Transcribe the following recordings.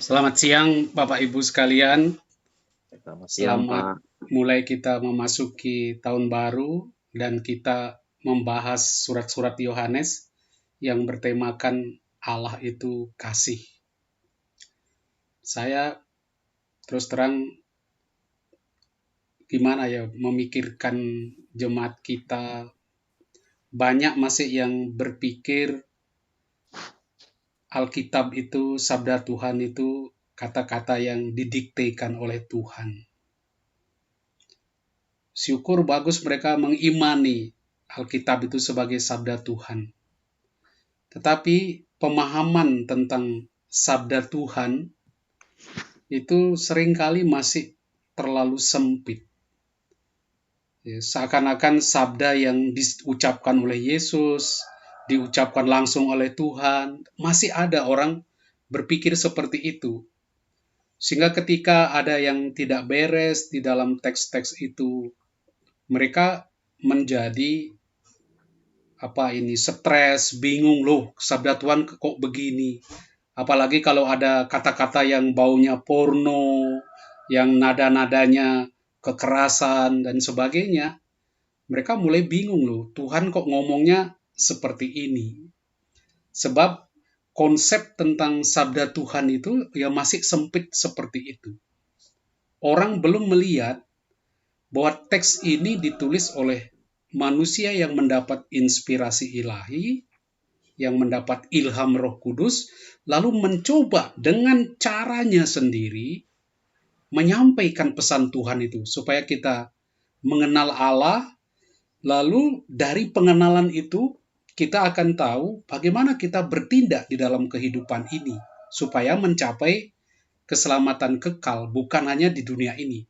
Selamat siang Bapak Ibu sekalian. Selamat siang, Selamat Pak. mulai kita memasuki tahun baru dan kita membahas surat-surat Yohanes yang bertemakan Allah itu kasih. Saya terus terang gimana ya memikirkan jemaat kita, banyak masih yang berpikir Alkitab itu, sabda Tuhan itu kata-kata yang didiktekan oleh Tuhan. Syukur bagus mereka mengimani Alkitab itu sebagai sabda Tuhan. Tetapi pemahaman tentang sabda Tuhan itu seringkali masih terlalu sempit. Seakan-akan sabda yang diucapkan oleh Yesus, diucapkan langsung oleh Tuhan, masih ada orang berpikir seperti itu. Sehingga ketika ada yang tidak beres di dalam teks-teks itu, mereka menjadi stres, bingung loh, sabda Tuhan kok begini. Apalagi kalau ada kata-kata yang baunya porno, yang nada-nadanya kekerasan dan sebagainya. Mereka mulai bingung loh, Tuhan kok ngomongnya seperti ini. Sebab konsep tentang sabda Tuhan itu ya masih sempit seperti itu. Orang belum melihat bahwa teks ini ditulis oleh manusia yang mendapat inspirasi ilahi, yang mendapat ilham Roh Kudus, lalu mencoba dengan caranya sendiri menyampaikan pesan Tuhan itu supaya kita mengenal Allah. Lalu dari pengenalan itu kita akan tahu bagaimana kita bertindak di dalam kehidupan ini supaya mencapai keselamatan kekal bukan hanya di dunia ini.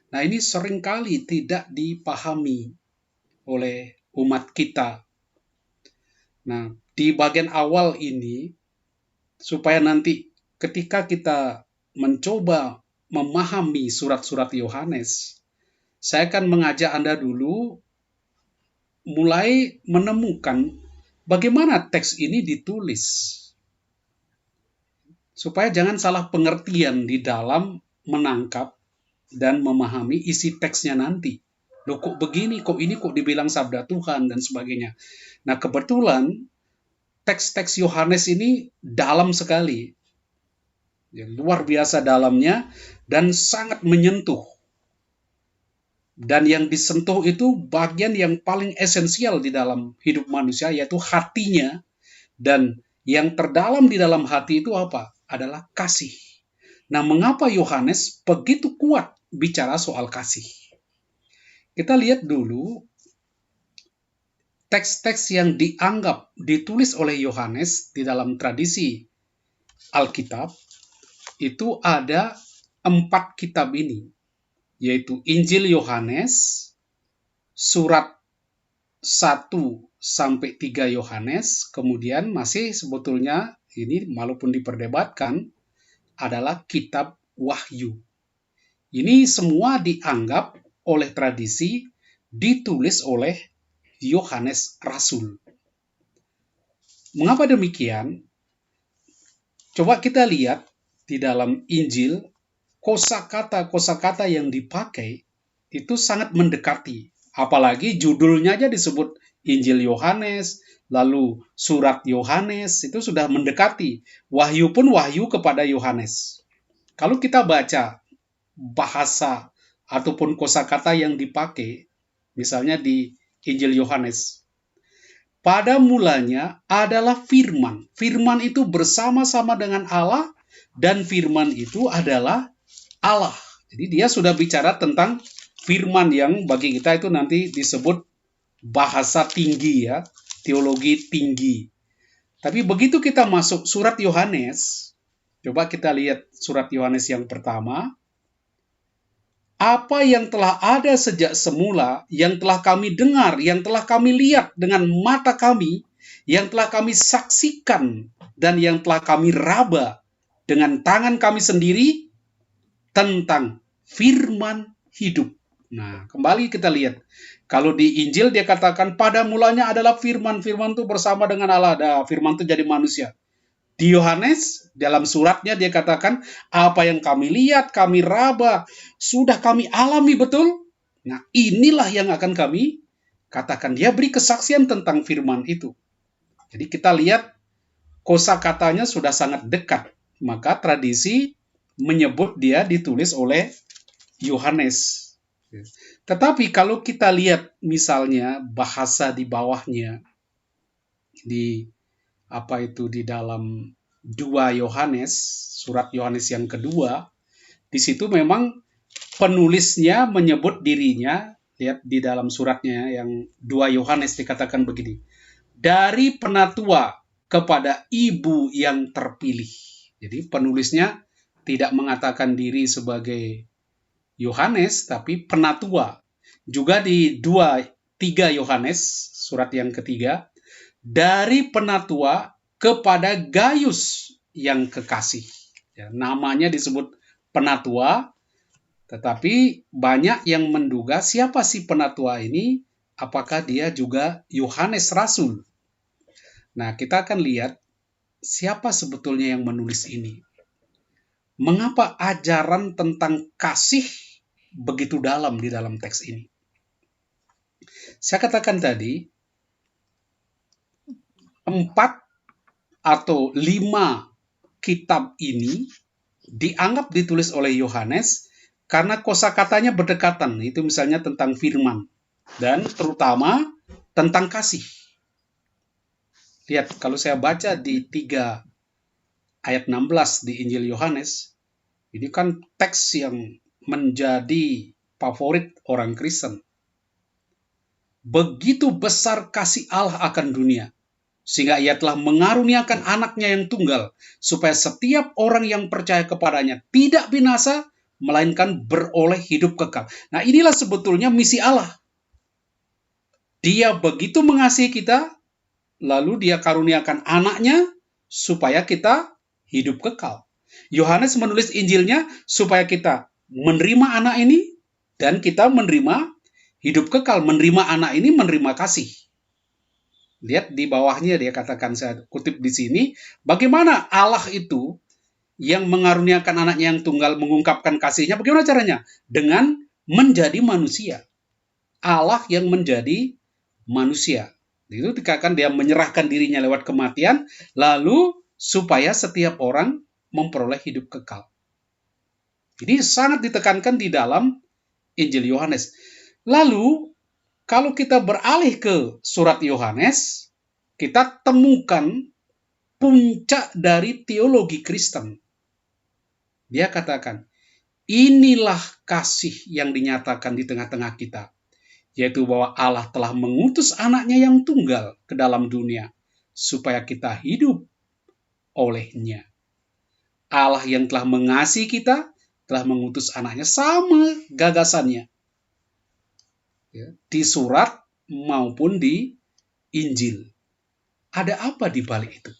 Nah, ini seringkali tidak dipahami oleh umat kita. Nah, di bagian awal ini, supaya nanti ketika kita mencoba memahami surat-surat Yohanes, saya akan mengajak Anda dulu mulai menemukan bagaimana teks ini ditulis. Supaya jangan salah pengertian di dalam menangkap dan memahami isi teksnya nanti. Loh kok begini, kok ini kok dibilang sabda Tuhan dan sebagainya. Nah kebetulan teks-teks Yohanes ini dalam sekali. Ya, luar biasa dalamnya dan sangat menyentuh. Dan yang disentuh itu bagian yang paling esensial di dalam hidup manusia, yaitu hatinya. Dan yang terdalam di dalam hati itu apa? Adalah kasih. Nah, mengapa Yohanes begitu kuat bicara soal kasih? Kita lihat dulu teks-teks yang dianggap ditulis oleh Yohanes di dalam tradisi Alkitab, itu ada 4 kitab ini, yaitu Injil Yohanes, surat 1-3 Yohanes, kemudian masih sebetulnya ini walaupun diperdebatkan adalah kitab Wahyu. Ini semua dianggap oleh tradisi ditulis oleh Yohanes Rasul. Mengapa demikian? Coba kita lihat di dalam Injil, kosakata yang dipakai itu sangat mendekati. Apalagi judulnya aja disebut Injil Yohanes, lalu surat Yohanes, itu sudah mendekati. Wahyu pun wahyu kepada Yohanes. Kalau kita baca bahasa ataupun kosakata yang dipakai, misalnya di Injil Yohanes, pada mulanya adalah firman. Firman itu bersama-sama dengan Allah, dan firman itu adalah Allah. Jadi dia sudah bicara tentang firman yang bagi kita itu nanti disebut bahasa tinggi ya, teologi tinggi. Tapi begitu kita masuk surat Yohanes, coba kita lihat surat Yohanes yang pertama. Apa yang telah ada sejak semula, yang telah kami dengar, yang telah kami lihat dengan mata kami, yang telah kami saksikan, dan yang telah kami raba dengan tangan kami sendiri tentang firman hidup. Nah, kembali kita lihat. Kalau di Injil dia katakan pada mulanya adalah firman. Firman itu bersama dengan Allah. Firman itu jadi manusia. Di Yohanes, dalam suratnya dia katakan, apa yang kami lihat, kami raba, sudah kami alami betul. Nah, inilah yang akan kami katakan. Dia beri kesaksian tentang firman itu. Jadi kita lihat kosakatanya sudah sangat dekat. Maka tradisi menyebut dia ditulis oleh Yohanes. Tetapi kalau kita lihat misalnya bahasa di bawahnya, di di dalam 2 Yohanes, surat Yohanes yang kedua, di situ memang penulisnya menyebut dirinya, lihat di dalam suratnya yang 2 Yohanes dikatakan begini, dari penatua kepada ibu yang terpilih. Jadi penulisnya tidak mengatakan diri sebagai Yohanes, tapi penatua. Juga di 3 Yohanes, surat yang ketiga, dari penatua kepada Gaius yang kekasih. Ya, namanya disebut penatua, tetapi banyak yang menduga siapa sih penatua ini, apakah dia juga Yohanes Rasul. Nah, kita akan lihat siapa sebetulnya yang menulis ini. Mengapa ajaran tentang kasih begitu dalam di dalam teks ini? Saya katakan tadi, 4 atau 5 kitab ini dianggap ditulis oleh Yohanes karena kosakatanya berdekatan. Itu misalnya tentang firman dan terutama tentang kasih. Lihat, kalau saya baca di 3 ayat 16 di Injil Yohanes, ini kan teks yang menjadi favorit orang Kristen. Begitu besar kasih Allah akan dunia, sehingga ia telah mengaruniakan anaknya yang tunggal, supaya setiap orang yang percaya kepadanya tidak binasa, melainkan beroleh hidup kekal. Nah, inilah sebetulnya misi Allah. Dia begitu mengasihi kita, lalu dia karuniakan anaknya, supaya kita hidup kekal. Yohanes menulis Injilnya supaya kita menerima anak ini, dan kita menerima hidup kekal. Menerima anak ini, menerima kasih. Lihat di bawahnya dia katakan, saya kutip di sini, bagaimana Allah itu yang mengaruniakan anaknya yang tunggal mengungkapkan kasihnya, bagaimana caranya? Dengan menjadi manusia. Allah yang menjadi manusia. Itu dikatakan dia menyerahkan dirinya lewat kematian, lalu supaya setiap orang memperoleh hidup kekal. Jadi sangat ditekankan di dalam Injil Yohanes. Lalu, kalau kita beralih ke surat Yohanes, kita temukan puncak dari teologi Kristen. Dia katakan, inilah kasih yang dinyatakan di tengah-tengah kita, yaitu bahwa Allah telah mengutus anaknya yang tunggal ke dalam dunia, supaya kita hidup olehnya. Allah yang telah mengasihi kita, telah mengutus anaknya, sama gagasannya. Ya, di surat maupun di Injil. Ada apa di balik itu?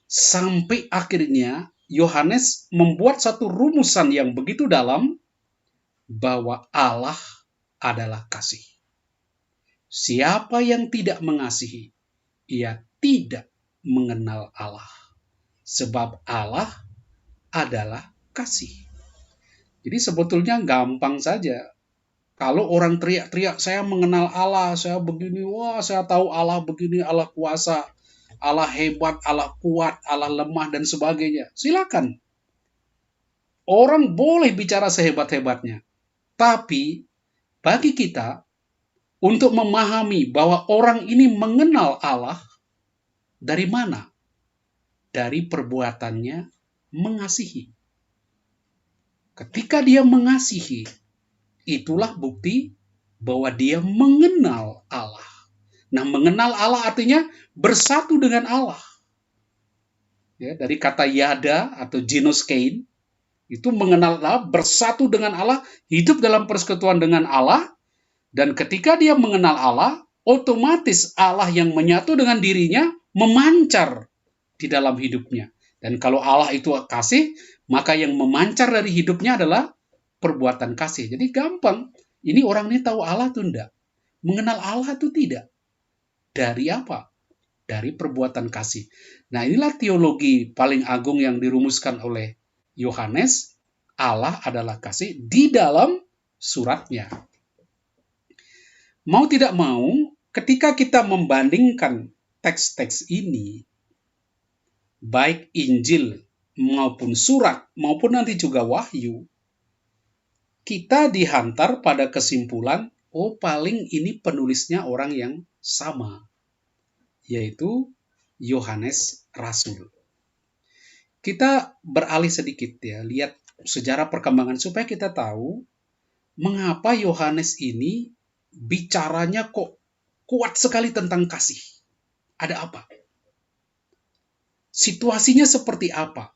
Sampai akhirnya Yohanes membuat satu rumusan yang begitu dalam, bahwa Allah adalah kasih. Siapa yang tidak mengasihi, ia tidak mengenal Allah. Sebab Allah adalah kasih. Jadi sebetulnya gampang saja. Kalau orang teriak-teriak, saya mengenal Allah, saya begini, wah saya tahu Allah begini, Allah kuasa, Allah hebat, Allah kuat, Allah lemah, dan sebagainya. Silakan. Orang boleh bicara sehebat-hebatnya. Tapi bagi kita, untuk memahami bahwa orang ini mengenal Allah, dari mana? Dari perbuatannya mengasihi. Ketika dia mengasihi, itulah bukti bahwa dia mengenal Allah. Nah, mengenal Allah artinya bersatu dengan Allah. Ya, dari kata yada atau ginoskein, itu mengenal Allah, bersatu dengan Allah, hidup dalam persekutuan dengan Allah, dan ketika dia mengenal Allah, otomatis Allah yang menyatu dengan dirinya memancar di dalam hidupnya. Dan kalau Allah itu kasih, maka yang memancar dari hidupnya adalah perbuatan kasih. Jadi gampang. Ini orang ini tahu Allah itu enggak. Mengenal Allah itu tidak. Dari apa? dari perbuatan kasih. Nah, inilah teologi paling agung yang dirumuskan oleh Yohanes. Allah adalah kasih di dalam suratnya. Mau tidak mau, ketika kita membandingkan teks-teks ini, baik Injil maupun surat, maupun nanti juga Wahyu, kita dihantar pada kesimpulan, oh paling ini penulisnya orang yang sama, yaitu Yohanes Rasul. Kita beralih sedikit ya, lihat sejarah perkembangan supaya kita tahu mengapa Yohanes ini bicaranya kok kuat sekali tentang kasih. Ada apa? Situasinya seperti apa?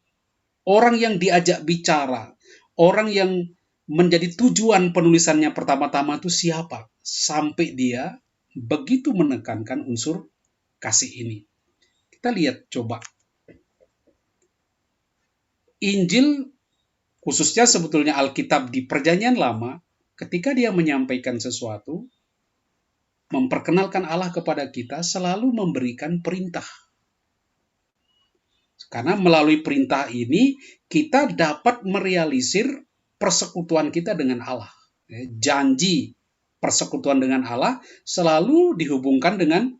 Orang yang diajak bicara, orang yang menjadi tujuan penulisannya pertama-tama itu siapa? Sampai dia begitu menekankan unsur kasih ini. Kita lihat coba. Injil, khususnya sebetulnya Alkitab di Perjanjian Lama, ketika dia menyampaikan sesuatu, memperkenalkan Allah kepada kita, selalu memberikan perintah. Karena melalui perintah ini, kita dapat merealisir persekutuan kita dengan Allah. Janji persekutuan dengan Allah selalu dihubungkan dengan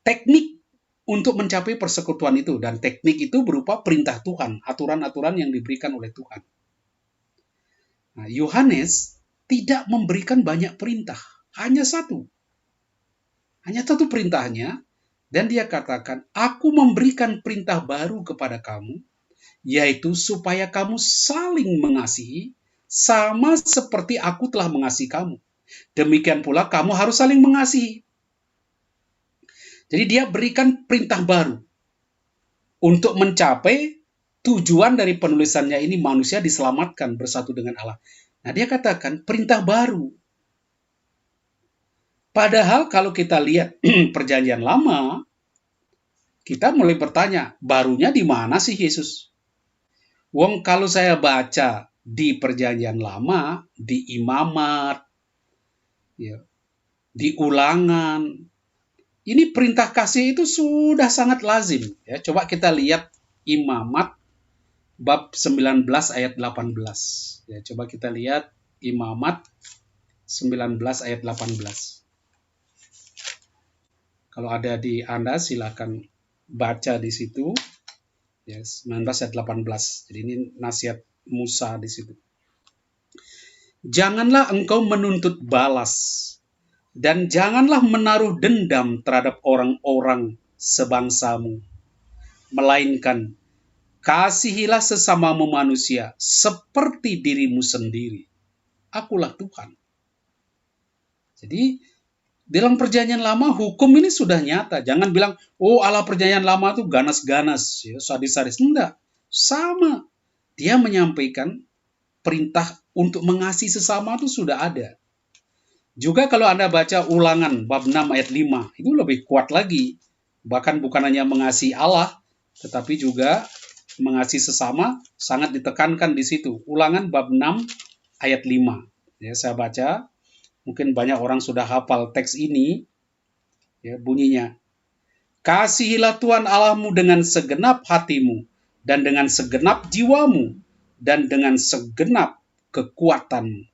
teknik untuk mencapai persekutuan itu. Dan teknik itu berupa perintah Tuhan, aturan-aturan yang diberikan oleh Tuhan. Nah, Yohanes tidak memberikan banyak perintah, hanya satu. Hanya satu perintahnya, dan dia katakan, aku memberikan perintah baru kepada kamu, yaitu supaya kamu saling mengasihi, sama seperti aku telah mengasihi kamu. Demikian pula kamu harus saling mengasihi. Jadi dia berikan perintah baru untuk mencapai tujuan dari penulisannya ini, manusia diselamatkan bersatu dengan Allah. Nah, dia katakan perintah baru. Padahal kalau kita lihat Perjanjian Lama, kita mulai bertanya, barunya di mana sih Yesus? Wong kalau saya baca di Perjanjian Lama, di Imamat, ya, di Ulangan, ini perintah kasih itu sudah sangat lazim. Ya, coba kita lihat Imamat bab 19 ayat 18. Ya, coba kita lihat Imamat 19 ayat 18. Kalau ada di Anda, silakan baca di situ. Ya, 19 ayat 18. Jadi ini nasihat Musa di situ. Janganlah engkau menuntut balas, dan janganlah menaruh dendam terhadap orang-orang sebangsamu, melainkan kasihilah sesamamu manusia seperti dirimu sendiri. Akulah Tuhan. Jadi dalam Perjanjian Lama hukum ini sudah nyata. Jangan bilang, oh Allah Perjanjian Lama itu ganas-ganas, ya, sadis-sadis. Enggak, sama. Dia menyampaikan perintah untuk mengasihi sesama itu sudah ada. Juga kalau Anda baca Ulangan bab 6 ayat 5, itu lebih kuat lagi. Bahkan bukan hanya mengasihi Allah, tetapi juga mengasihi sesama, sangat ditekankan di situ. Ulangan bab 6 ayat 5. Ya, saya baca, mungkin banyak orang sudah hafal teks ini. Ya, bunyinya, kasihilah Tuhan Allahmu dengan segenap hatimu, dan dengan segenap jiwamu, dan dengan segenap kekuatanmu.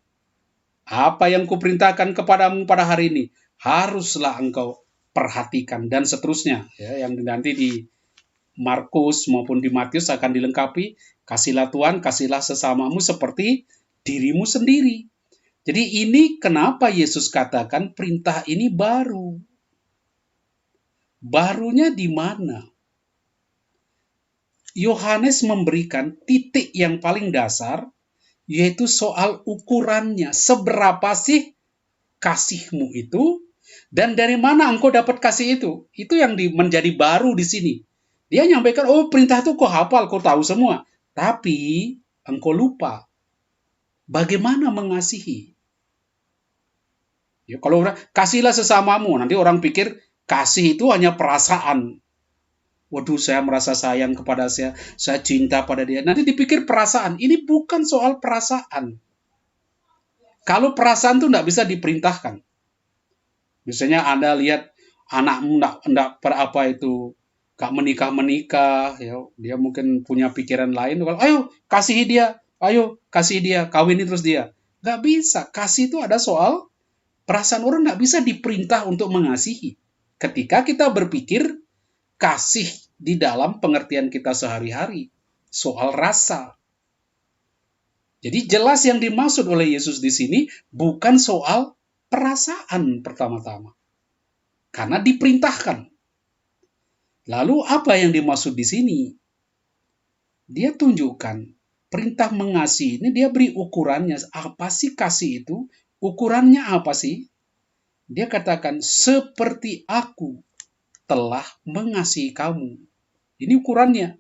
Apa yang kuperintahkan kepadamu pada hari ini, haruslah engkau perhatikan, dan seterusnya. Ya, yang nanti di Markus maupun di Matius akan dilengkapi, kasihlah Tuhan, kasihlah sesamamu seperti dirimu sendiri. Jadi ini kenapa Yesus katakan perintah ini baru. Barunya di mana? Yohanes memberikan titik yang paling dasar, yaitu soal ukurannya. Seberapa sih kasihmu itu, dan dari mana engkau dapat kasih itu? Itu yang menjadi baru di sini. Dia nyampaikan, oh perintah itu kau hafal, kau tahu semua. Tapi engkau lupa bagaimana mengasihi. Ya, kalau kasihlah sesamamu, nanti orang pikir kasih itu hanya perasaan. Waduh, saya merasa sayang kepada saya cinta pada dia. Nanti dipikir perasaan. Ini bukan soal perasaan. Kalau perasaan itu tidak bisa diperintahkan. Misalnya Anda lihat, anakmu enggak berapa itu, gak menikah, ya, dia mungkin punya pikiran lain, kalau ayo kasihi dia, kawini terus dia. Gak bisa, kasih itu ada soal perasaan orang, gak bisa diperintah untuk mengasihi. Ketika kita berpikir kasih di dalam pengertian kita sehari-hari, soal rasa. Jadi jelas yang dimaksud oleh Yesus di sini bukan soal perasaan pertama-tama. Karena diperintahkan. Lalu apa yang dimaksud di sini? Dia tunjukkan perintah mengasihi ini, dia beri ukurannya. Apa sih kasih itu? Ukurannya apa sih? Dia katakan, seperti aku telah mengasihi kamu. Ini ukurannya.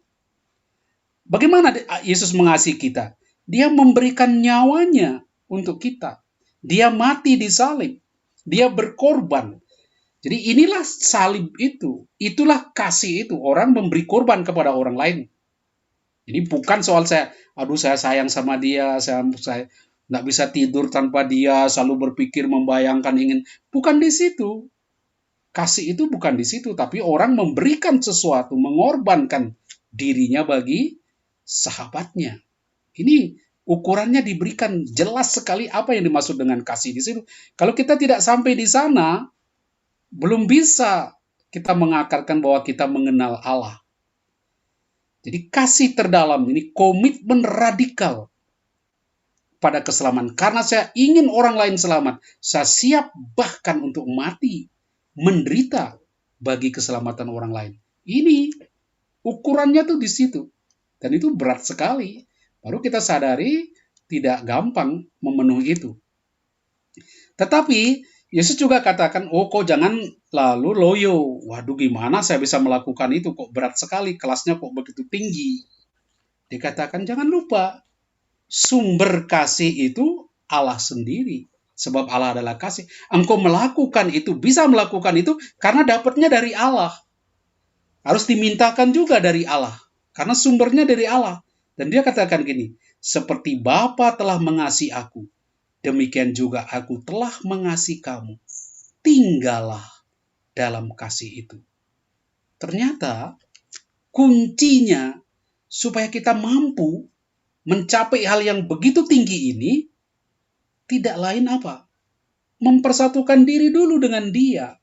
Bagaimana Yesus mengasihi kita? Dia memberikan nyawanya untuk kita. Dia mati di salib. Dia berkorban. Jadi inilah salib itu. Itulah kasih itu. Orang memberi korban kepada orang lain. Ini bukan soal saya sayang sama dia, saya nggak bisa tidur tanpa dia, selalu berpikir, membayangkan, ingin. Bukan di situ. Kasih itu bukan di situ, tapi orang memberikan sesuatu, mengorbankan dirinya bagi sahabatnya. Ini ukurannya diberikan jelas sekali apa yang dimaksud dengan kasih di situ. Kalau kita tidak sampai di sana, belum bisa kita mengakarkan bahwa kita mengenal Allah. Jadi kasih terdalam ini komitmen radikal pada keselamatan. Karena saya ingin orang lain selamat, saya siap bahkan untuk mati, menderita bagi keselamatan orang lain. Ini ukurannya tuh di situ. Dan itu berat sekali. Baru kita sadari tidak gampang memenuhi itu. Tetapi Yesus juga katakan, kok jangan lalu loyo. Waduh, gimana saya bisa melakukan itu? Kok berat sekali, kelasnya kok begitu tinggi. Dikatakan jangan lupa, sumber kasih itu Allah sendiri. Sebab Allah adalah kasih. Engkau melakukan itu, bisa melakukan itu karena dapatnya dari Allah. Harus dimintakan juga dari Allah. Karena sumbernya dari Allah. Dan dia katakan gini, seperti Bapa telah mengasihi aku, demikian juga aku telah mengasihi kamu. Tinggallah dalam kasih itu. Ternyata kuncinya supaya kita mampu mencapai hal yang begitu tinggi ini, tidak lain apa? Mempersatukan diri dulu dengan dia,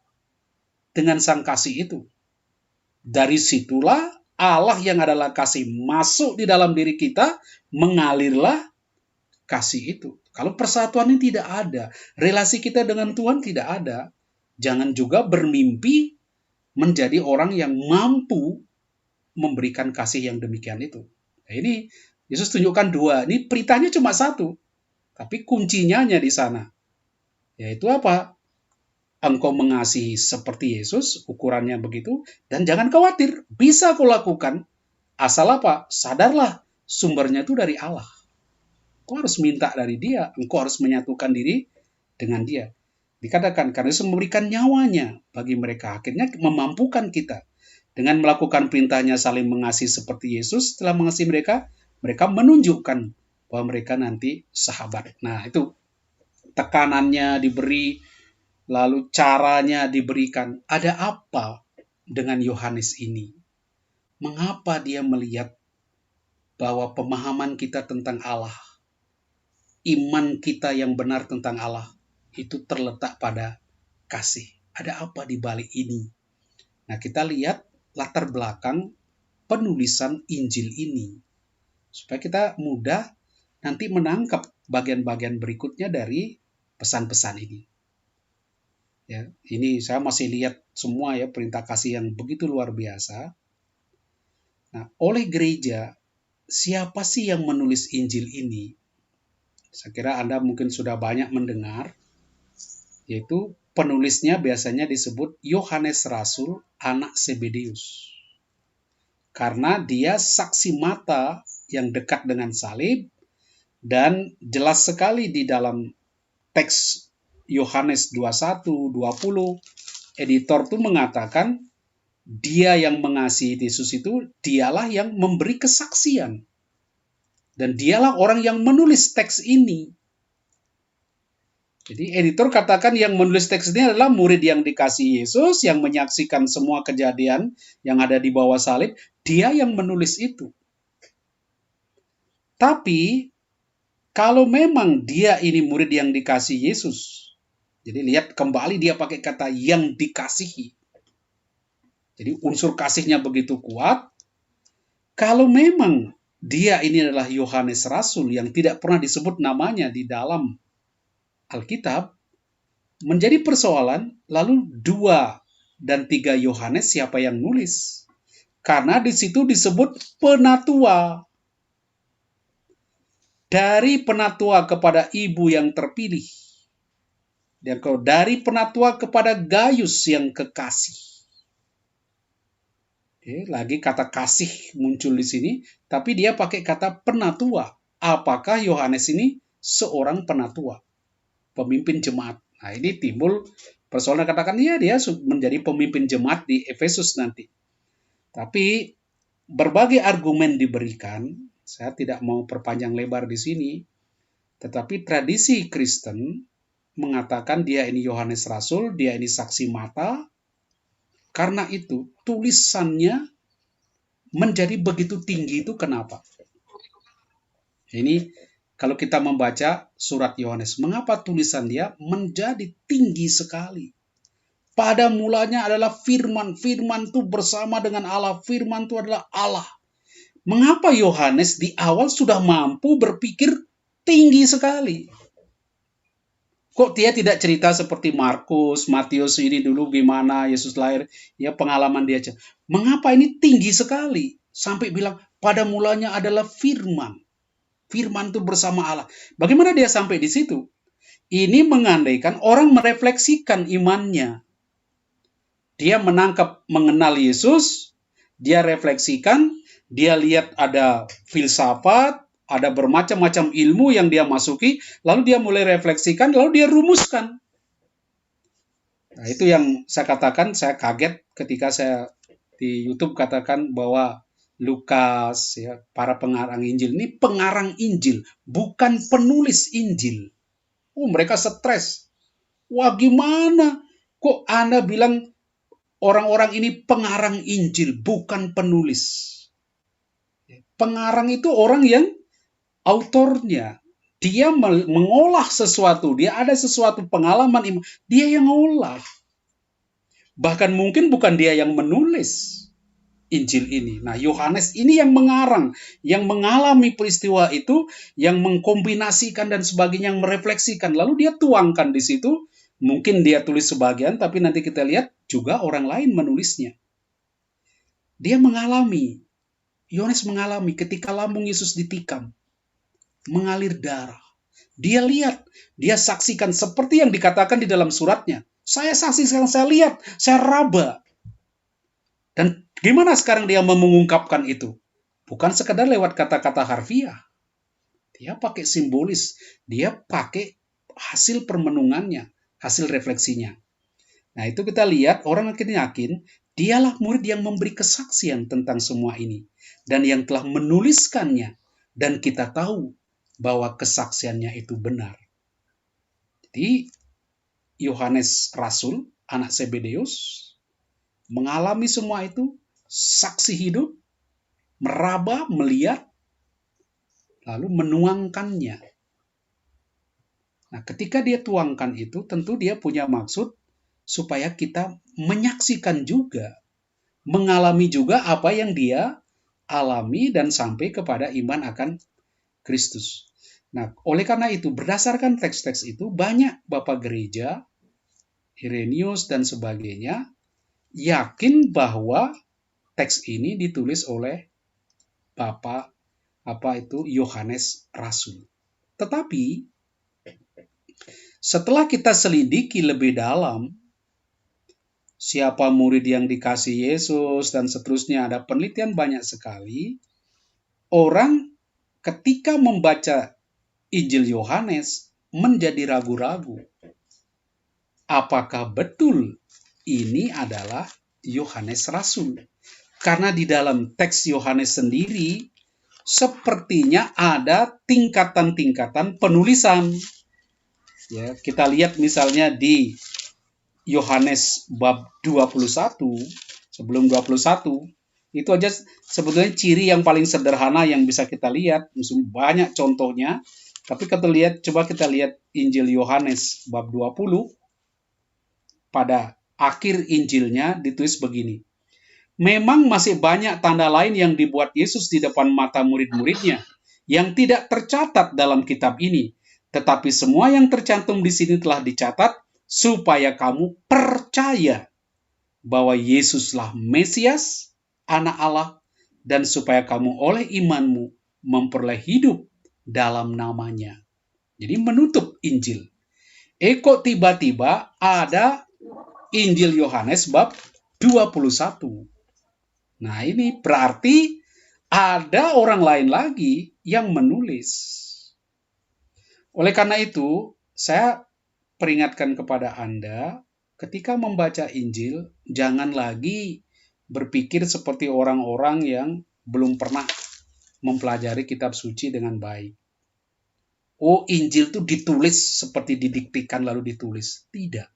dengan sang kasih itu. Dari situlah Allah yang adalah kasih masuk di dalam diri kita, mengalirlah kasih itu. Kalau persatuan ini tidak ada, relasi kita dengan Tuhan tidak ada, jangan juga bermimpi menjadi orang yang mampu memberikan kasih yang demikian itu. Nah, ini Yesus tunjukkan dua. Ini perintahnya cuma satu, tapi kuncinya hanya di sana. Yaitu apa? Engkau mengasihi seperti Yesus, ukurannya begitu, dan jangan khawatir, bisa kau lakukan. Asal apa? Sadarlah, sumbernya itu dari Allah. Engkau harus minta dari dia, engkau harus menyatukan diri dengan dia. Dikatakan, karena Yesus memberikan nyawanya bagi mereka, akhirnya memampukan kita. Dengan melakukan perintahnya saling mengasihi seperti Yesus, setelah mengasihi mereka, mereka menunjukkan bahwa mereka nanti sahabat. Nah, itu tekanannya diberi, lalu caranya diberikan. Ada apa dengan Yohanes ini? Mengapa dia melihat bahwa pemahaman kita tentang Allah, iman kita yang benar tentang Allah, itu terletak pada kasih. Ada apa di balik ini? Nah, kita lihat latar belakang penulisan Injil ini, supaya kita mudah nanti menangkap bagian-bagian berikutnya dari pesan-pesan ini. Ya, ini saya masih lihat semua ya perintah kasih yang begitu luar biasa. Nah, oleh gereja, siapa sih yang menulis Injil ini? Saya kira Anda mungkin sudah banyak mendengar, yaitu penulisnya biasanya disebut Yohanes Rasul, anak Zebedeus. Karena dia saksi mata yang dekat dengan salib, dan jelas sekali di dalam teks Yohanes 21, 20, editor itu mengatakan, dia yang mengasihi Yesus itu, dialah yang memberi kesaksian. Dan dialah orang yang menulis teks ini. Jadi editor katakan yang menulis teks ini adalah murid yang dikasihi Yesus, yang menyaksikan semua kejadian yang ada di bawah salib. Dia yang menulis itu. Tapi, kalau memang dia ini murid yang dikasihi Yesus, jadi lihat kembali dia pakai kata yang dikasihi. Jadi unsur kasihnya begitu kuat. Kalau memang dia ini adalah Yohanes Rasul yang tidak pernah disebut namanya di dalam Alkitab, menjadi persoalan lalu 2 dan 3 Yohanes siapa yang nulis? Karena di situ disebut penatua. Dari penatua kepada ibu yang terpilih. Dan kalau dari penatua kepada Gaius yang kekasih. Oke, lagi kata kasih muncul di sini, tapi dia pakai kata penatua. Apakah Yohanes ini seorang penatua? Pemimpin jemaat. Nah, ini timbul persoalan, katakan ya dia menjadi pemimpin jemaat di Efesus nanti. Tapi berbagai argumen diberikan, saya tidak mau perpanjang lebar di sini, tetapi tradisi Kristen mengatakan dia ini Yohanes Rasul, dia ini saksi mata. Karena itu tulisannya menjadi begitu tinggi itu kenapa? Ini kalau kita membaca surat Yohanes, mengapa tulisan dia menjadi tinggi sekali? Pada mulanya adalah firman, firman itu bersama dengan Allah, firman itu adalah Allah. Mengapa Yohanes di awal sudah mampu berpikir tinggi sekali? Kok dia tidak cerita seperti Markus, Matius ini dulu gimana Yesus lahir, ya pengalaman dia aja. Mengapa ini tinggi sekali? Sampai bilang pada mulanya adalah firman. Firman itu bersama Allah. Bagaimana dia sampai di situ? Ini mengandaikan orang merefleksikan imannya. Dia mengenal Yesus, dia refleksikan, dia lihat ada filsafat, ada bermacam-macam ilmu yang dia masuki, lalu dia mulai refleksikan, lalu dia rumuskan. Nah, itu yang saya katakan, saya kaget ketika saya di YouTube katakan bahwa Lukas, ya, para pengarang Injil, ini pengarang Injil, bukan penulis Injil. Oh, mereka stres. Wah, gimana? Kok Anda bilang orang-orang ini pengarang Injil, bukan penulis? Pengarang itu orang yang autornya, dia mengolah sesuatu, dia ada sesuatu pengalaman, dia yang ngolah. Bahkan mungkin bukan dia yang menulis Injil ini. Nah, Yohanes ini yang mengarang, yang mengalami peristiwa itu, yang mengkombinasikan dan sebagainya, yang merefleksikan, lalu dia tuangkan di situ. Mungkin dia tulis sebagian, tapi nanti kita lihat juga orang lain menulisnya. Dia mengalami, Yohanes mengalami ketika lambung Yesus ditikam, mengalir darah. Dia lihat, dia saksikan seperti yang dikatakan di dalam suratnya. Saya saksikan, saya lihat, saya raba. Dan gimana sekarang dia mengungkapkan itu? Bukan sekadar lewat kata-kata harfiah. Dia pakai simbolis, dia pakai hasil permenungannya, hasil refleksinya. Nah, itu kita lihat orang akhirnya yakin dialah murid yang memberi kesaksian tentang semua ini dan yang telah menuliskannya, dan kita tahu bahwa kesaksiannya itu benar. Jadi Yohanes Rasul, anak Zebedeus, mengalami semua itu, saksi hidup, meraba, melihat, lalu menuangkannya. Nah, ketika dia tuangkan itu, tentu dia punya maksud supaya kita menyaksikan juga, mengalami juga apa yang dia alami dan sampai kepada iman akan Kristus. Nah, oleh karena itu, berdasarkan teks-teks itu, banyak Bapak Gereja, Irenaeus dan sebagainya, yakin bahwa teks ini ditulis oleh Bapak Yohanes Rasul. Tetapi, setelah kita selidiki lebih dalam, siapa murid yang dikasih Yesus dan seterusnya, ada penelitian banyak sekali, orang ketika membaca Injil Yohanes menjadi ragu-ragu. Apakah betul ini adalah Yohanes Rasul? Karena di dalam teks Yohanes sendiri sepertinya ada tingkatan-tingkatan penulisan. Ya, kita lihat misalnya di Yohanes bab 21, sebelum 21, itu aja sebetulnya ciri yang paling sederhana yang bisa kita lihat. Banyak contohnya, tapi coba kita lihat Injil Yohanes bab 20, pada akhir Injilnya ditulis begini. Memang masih banyak tanda lain yang dibuat Yesus di depan mata murid-muridnya yang tidak tercatat dalam kitab ini. Tetapi semua yang tercantum di sini telah dicatat supaya kamu percaya bahwa Yesuslah Mesias, Anak Allah, dan supaya kamu oleh imanmu memperoleh hidup dalam namanya. Jadi menutup Injil. Kok tiba-tiba ada Injil Yohanes bab 21. Nah, ini berarti ada orang lain lagi yang menulis. Oleh karena itu, saya peringatkan kepada Anda, ketika membaca Injil, jangan lagi berpikir seperti orang-orang yang belum pernah mempelajari kitab suci dengan baik. Oh, Injil itu ditulis seperti didiktikan lalu ditulis. Tidak.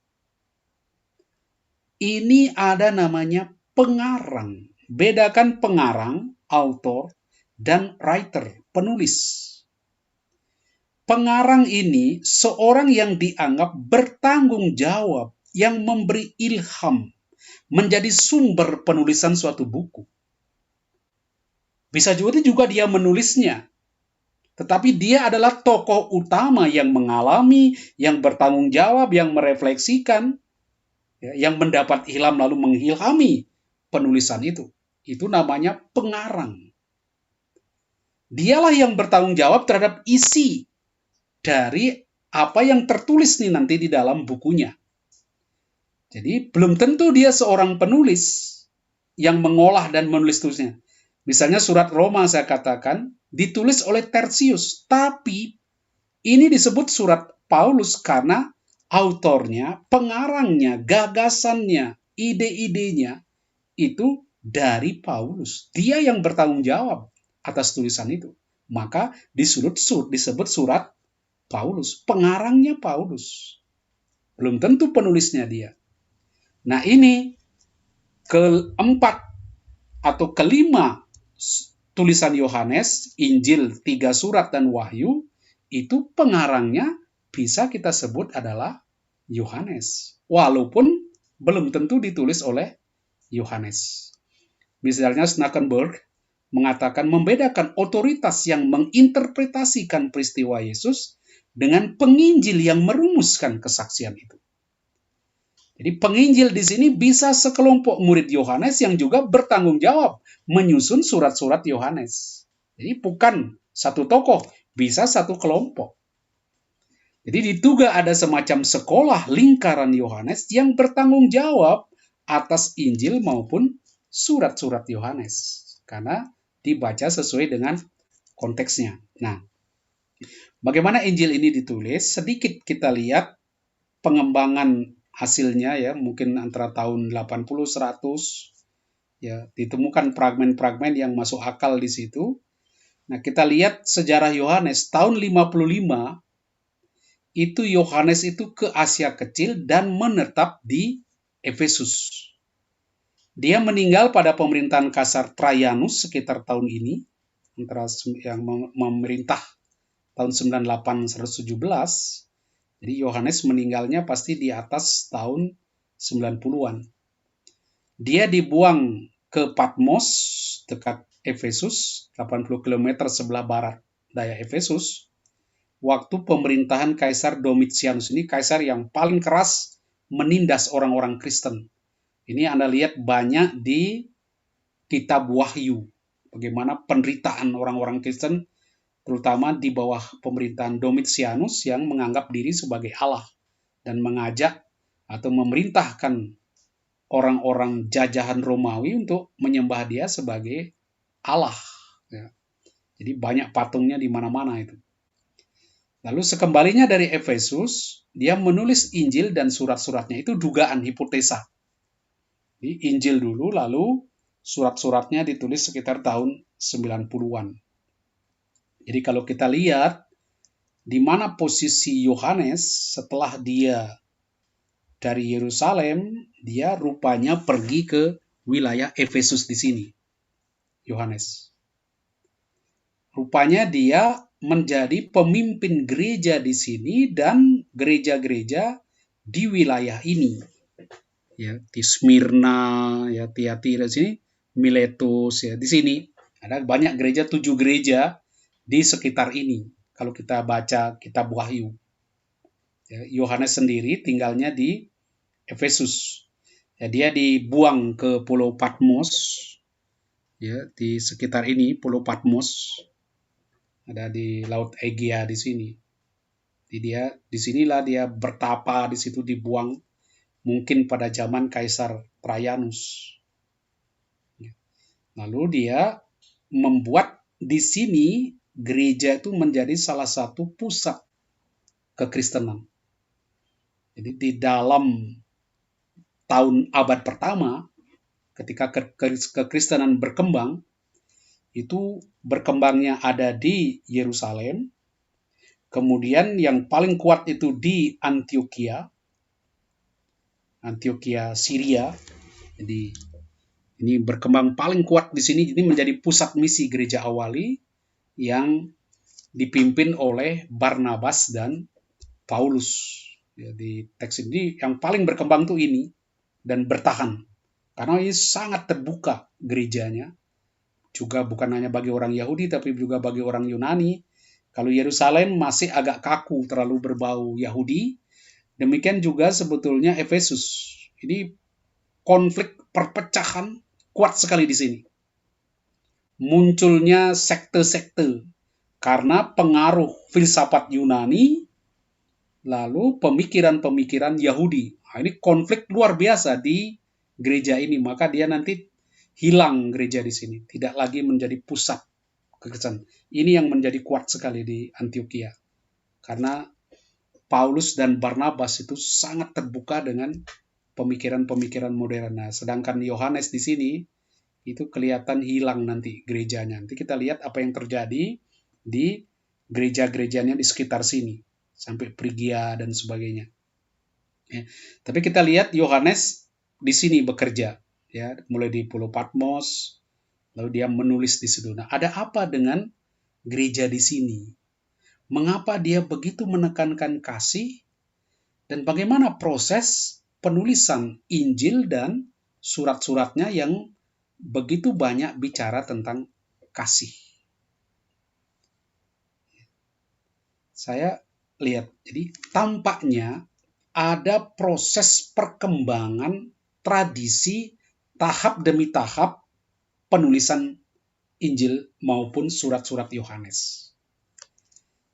Ini ada namanya pengarang. Bedakan pengarang, author, dan writer, penulis. Pengarang ini seorang yang dianggap bertanggung jawab, yang memberi ilham, menjadi sumber penulisan suatu buku. Bisa juga dia menulisnya, tetapi dia adalah tokoh utama yang mengalami, yang bertanggung jawab, yang merefleksikan, yang mendapat ilham lalu mengilhami penulisan itu. Itu namanya pengarang. Dialah yang bertanggung jawab terhadap isi dari apa yang tertulis nih nanti di dalam bukunya. Jadi belum tentu dia seorang penulis yang mengolah dan menulis tulisnya. Misalnya surat Roma saya katakan ditulis oleh Tertius, tapi ini disebut surat Paulus karena autornya, pengarangnya, gagasannya, ide-idenya itu dari Paulus. Dia yang bertanggung jawab atas tulisan itu. Maka disebut surat Paulus. Pengarangnya Paulus. Belum tentu penulisnya dia. Nah, ini keempat atau kelima tulisan Yohanes, Injil, 3 surat dan Wahyu, itu pengarangnya bisa kita sebut adalah Yohanes. Walaupun belum tentu ditulis oleh Yohanes. Misalnya Snakenberg mengatakan membedakan otoritas yang menginterpretasikan peristiwa Yesus dengan penginjil yang merumuskan kesaksian itu. Jadi penginjil di sini bisa sekelompok murid Yohanes yang juga bertanggung jawab menyusun surat-surat Yohanes. Jadi bukan satu tokoh, bisa satu kelompok. Jadi diduga ada semacam sekolah lingkaran Yohanes yang bertanggung jawab atas Injil maupun surat-surat Yohanes. Karena dibaca sesuai dengan konteksnya. Nah, bagaimana Injil ini ditulis? Sedikit kita lihat pengembangan hasilnya ya, mungkin antara tahun 80-100 ya, ditemukan fragmen-fragmen yang masuk akal di situ. Nah, kita lihat sejarah Yohanes tahun 55 itu Yohanes itu ke Asia Kecil dan menetap di Efesus. Dia meninggal pada pemerintahan Kaisar Trajanus sekitar tahun ini, antara yang memerintah tahun 98-117. Jadi Yohanes meninggalnya pasti di atas tahun 90-an. Dia dibuang ke Patmos dekat Efesus, 80 km sebelah barat daya Efesus. Waktu pemerintahan Kaisar Domitianus, ini kaisar yang paling keras menindas orang-orang Kristen. Ini Anda lihat banyak di kitab Wahyu, bagaimana penderitaan orang-orang Kristen terutama di bawah pemerintahan Domitianus yang menganggap diri sebagai Allah dan mengajak atau memerintahkan orang-orang jajahan Romawi untuk menyembah dia sebagai Allah. Ya. Jadi banyak patungnya di mana-mana itu. Lalu sekembalinya dari Efesus, dia menulis Injil dan surat-suratnya. Itu dugaan, hipotesa. Jadi Injil dulu, lalu surat-suratnya ditulis sekitar tahun 90-an. Jadi kalau kita lihat di mana posisi Yohanes setelah dia dari Yerusalem, dia rupanya pergi ke wilayah Efesus di sini, Yohanes. Rupanya dia menjadi pemimpin gereja di sini dan gereja-gereja di wilayah ini. Ya, di Smyrna, ya, Tiatira sini, Miletus, ya, di sini ada banyak gereja, 7 gereja di sekitar ini. Kalau kita baca kitab Wahyu, ya, Yohanes sendiri tinggalnya di Efesus. Ya, dia dibuang ke Pulau Patmos, ya, di sekitar ini, Pulau Patmos, ada di Laut Egea di sini. Jadi dia disinilah dia bertapa, di situ dibuang, mungkin pada zaman Kaisar Trajanus. Lalu dia membuat di sini gereja itu menjadi salah satu pusat kekristenan. Jadi di dalam tahun abad pertama, ketika kekristenan berkembang, itu berkembangnya ada di Yerusalem, kemudian yang paling kuat itu di Antioquia Syria. Jadi ini berkembang paling kuat di sini, ini menjadi pusat misi gereja awali yang dipimpin oleh Barnabas dan Paulus. Di teks ini yang paling berkembang tuh ini dan bertahan. Karena ini sangat terbuka gerejanya. Juga bukan hanya bagi orang Yahudi tapi juga bagi orang Yunani. Kalau Yerusalem masih agak kaku, terlalu berbau Yahudi. Demikian juga sebetulnya Efesus. Ini konflik perpecahan kuat sekali di sini. Munculnya sekte-sekte karena pengaruh filsafat Yunani, lalu pemikiran-pemikiran Yahudi. Nah, ini konflik luar biasa di gereja ini, maka dia nanti hilang gereja di sini, tidak lagi menjadi pusat kekristenan. Ini yang menjadi kuat sekali di Antioquia, karena Paulus dan Barnabas itu sangat terbuka dengan pemikiran-pemikiran modern. Nah, sedangkan Yohanes di sini itu kelihatan hilang nanti gerejanya. Nanti kita lihat apa yang terjadi di gereja-gerejanya di sekitar sini, sampai Frigia dan sebagainya. Ya, tapi kita lihat Yohanes di sini bekerja, ya, mulai di Pulau Patmos, lalu dia menulis di situ. Nah, ada apa dengan gereja di sini? Mengapa dia begitu menekankan kasih? Dan bagaimana proses penulisan Injil dan surat-suratnya yang begitu banyak bicara tentang kasih? Saya lihat, jadi tampaknya ada proses perkembangan tradisi tahap demi tahap penulisan Injil maupun surat-surat Yohanes.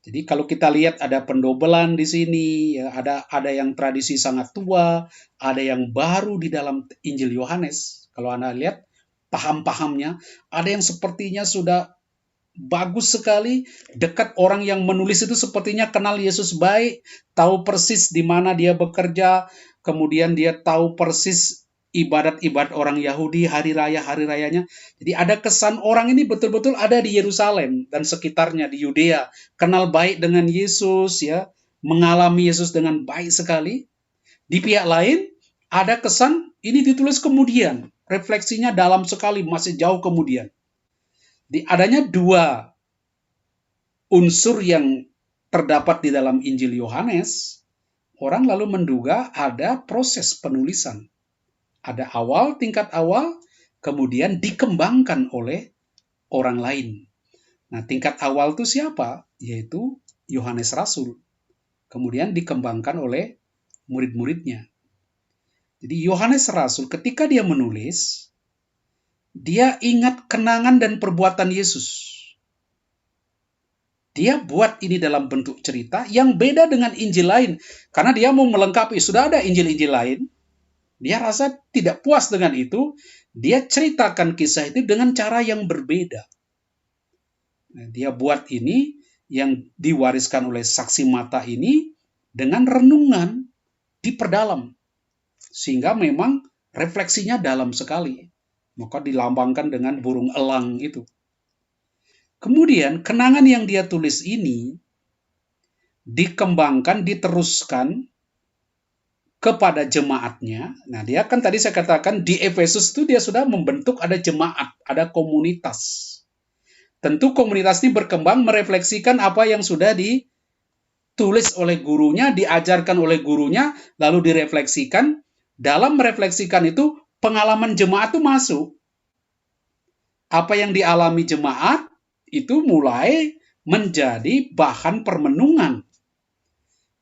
Jadi kalau kita lihat ada pendobelan di sini, ya, ada yang tradisi sangat tua, ada yang baru di dalam Injil Yohanes. Kalau Anda lihat paham-pahamnya, ada yang sepertinya sudah bagus sekali, dekat orang yang menulis itu sepertinya kenal Yesus baik, tahu persis di mana dia bekerja, kemudian dia tahu persis ibadat-ibadat orang Yahudi, hari rayanya. Jadi ada kesan orang ini betul-betul ada di Yerusalem dan sekitarnya, di Yudea, kenal baik dengan Yesus, ya, mengalami Yesus dengan baik sekali. Di pihak lain, ada kesan ini ditulis kemudian, refleksinya dalam sekali, masih jauh kemudian. Di adanya dua unsur yang terdapat di dalam Injil Yohanes, orang lalu menduga ada proses penulisan. Ada tingkat awal, kemudian dikembangkan oleh orang lain. Nah, tingkat awal itu siapa? Yaitu Yohanes Rasul. Kemudian dikembangkan oleh murid-muridnya. Jadi Yohanes Rasul ketika dia menulis, dia ingat kenangan dan perbuatan Yesus. Dia buat ini dalam bentuk cerita yang beda dengan Injil lain. Karena dia mau melengkapi, sudah ada Injil-Injil lain. Dia rasa tidak puas dengan itu. Dia ceritakan kisah itu dengan cara yang berbeda. Nah, dia buat ini yang diwariskan oleh saksi mata ini dengan renungan diperdalam. Sehingga memang refleksinya dalam sekali. Maka dilambangkan dengan burung elang itu. Kemudian kenangan yang dia tulis ini dikembangkan, diteruskan kepada jemaatnya. Nah, dia kan tadi saya katakan di Efesus itu dia sudah membentuk ada jemaat, ada komunitas. Tentu komunitas ini berkembang merefleksikan apa yang sudah ditulis oleh gurunya, diajarkan oleh gurunya, lalu direfleksikan. Dalam merefleksikan itu, pengalaman jemaat itu masuk. Apa yang dialami jemaat itu mulai menjadi bahan permenungan.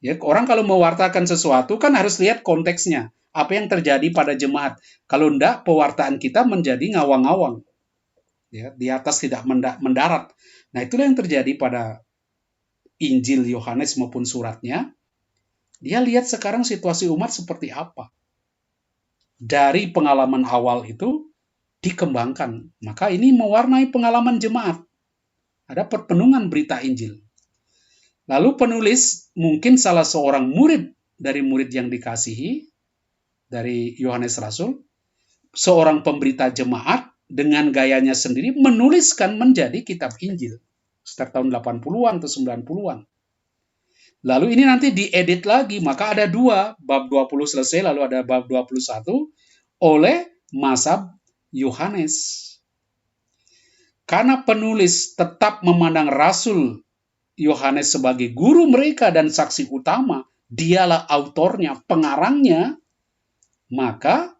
Ya, orang kalau mewartakan sesuatu kan harus lihat konteksnya. Apa yang terjadi pada jemaat. Kalau enggak, pewartaan kita menjadi ngawang-ngawang. Ya, di atas tidak mendarat. Nah, itulah yang terjadi pada Injil Yohanes maupun suratnya. Dia lihat sekarang situasi umat seperti apa. Dari pengalaman awal itu dikembangkan. Maka ini mewarnai pengalaman jemaat. Ada perpenungan berita Injil. Lalu penulis mungkin salah seorang murid dari murid yang dikasihi, dari Yohanes Rasul, seorang pemberita jemaat dengan gayanya sendiri menuliskan menjadi kitab Injil. Sekitar tahun 80-an atau 90-an. Lalu ini nanti diedit lagi, maka ada dua, bab 20 selesai, lalu ada bab 21 oleh mazhab Yohanes. Karena penulis tetap memandang Rasul Yohanes sebagai guru mereka dan saksi utama, dialah autornya, pengarangnya, maka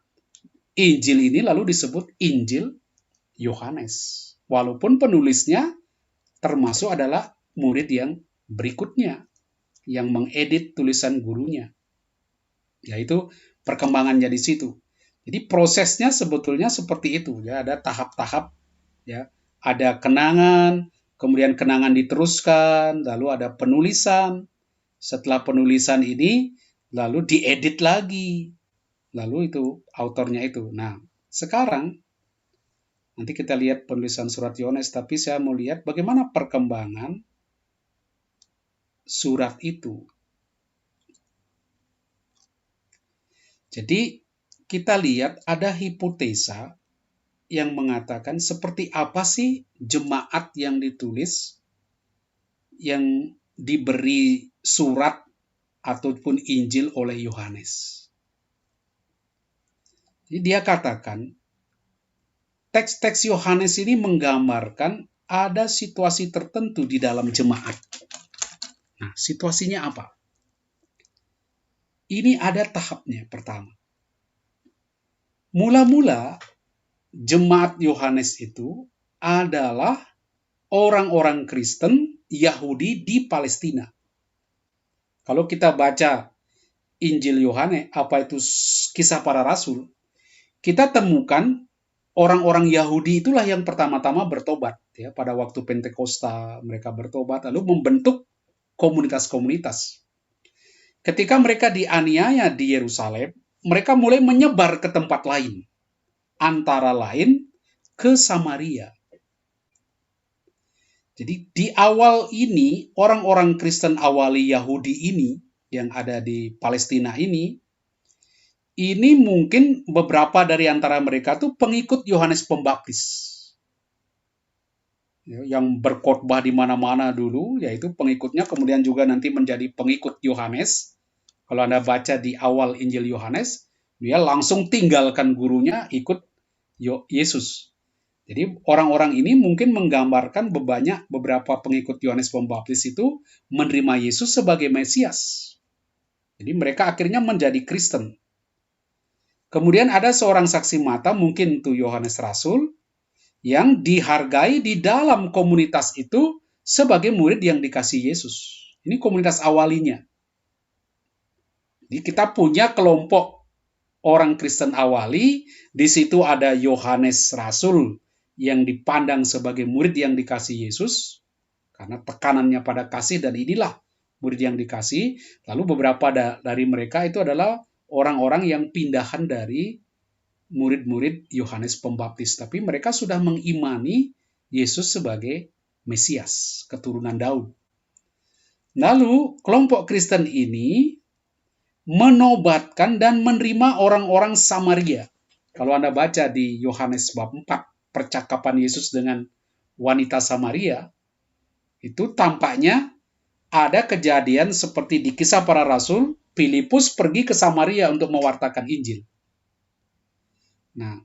Injil ini lalu disebut Injil Yohanes. Walaupun penulisnya termasuk adalah murid yang berikutnya, yang mengedit tulisan gurunya. Yaitu perkembangannya di situ. Jadi prosesnya sebetulnya seperti itu, ya, ada tahap-tahap, ya. Ada kenangan, kemudian kenangan diteruskan, lalu ada penulisan. Setelah penulisan ini, lalu diedit lagi. Lalu itu, autornya itu. Nah, sekarang, nanti kita lihat penulisan surat Yohanes, tapi saya mau lihat bagaimana perkembangan surat itu. Jadi, kita lihat ada hipotesa yang mengatakan seperti apa sih jemaat yang ditulis, yang diberi surat ataupun Injil oleh Yohanes. Jadi dia katakan, teks-teks Yohanes ini menggambarkan ada situasi tertentu di dalam jemaat. Nah, situasinya apa? Ini ada tahapnya pertama. Mula-mula, jemaat Yohanes itu adalah orang-orang Kristen Yahudi di Palestina. Kalau kita baca Injil Yohanes, apa itu Kisah Para Rasul, kita temukan orang-orang Yahudi itulah yang pertama-tama bertobat. Ya, pada waktu Pentakosta mereka bertobat, lalu membentuk komunitas-komunitas. Ketika mereka dianiaya di Yerusalem, mereka mulai menyebar ke tempat lain. Antara lain ke Samaria. Jadi di awal ini, orang-orang Kristen awali Yahudi ini, yang ada di Palestina ini mungkin beberapa dari antara mereka tuh pengikut Yohanes Pembaptis. Yang berkhotbah di mana-mana dulu, yaitu pengikutnya kemudian juga nanti menjadi pengikut Yohanes. Kalau Anda baca di awal Injil Yohanes, dia langsung tinggalkan gurunya, ikut Yesus. Jadi orang-orang ini mungkin menggambarkan beberapa pengikut Yohanes Pembaptis itu menerima Yesus sebagai Mesias. Jadi mereka akhirnya menjadi Kristen. Kemudian ada seorang saksi mata, mungkin itu Yohanes Rasul, yang dihargai di dalam komunitas itu sebagai murid yang dikasih Yesus. Ini komunitas awalinya. Jadi kita punya kelompok orang Kristen awali, di situ ada Yohanes Rasul yang dipandang sebagai murid yang dikasih Yesus, karena tekanannya pada kasih, dan inilah murid yang dikasih. Lalu beberapa dari mereka itu adalah orang-orang yang pindahan dari murid-murid Yohanes Pembaptis, tapi mereka sudah mengimani Yesus sebagai Mesias, keturunan Daud. Lalu kelompok Kristen ini menobatkan dan menerima orang-orang Samaria. Kalau Anda baca di Yohanes bab 4, percakapan Yesus dengan wanita Samaria, itu tampaknya ada kejadian seperti di Kisah Para Rasul, Filipus pergi ke Samaria untuk mewartakan Injil. Nah,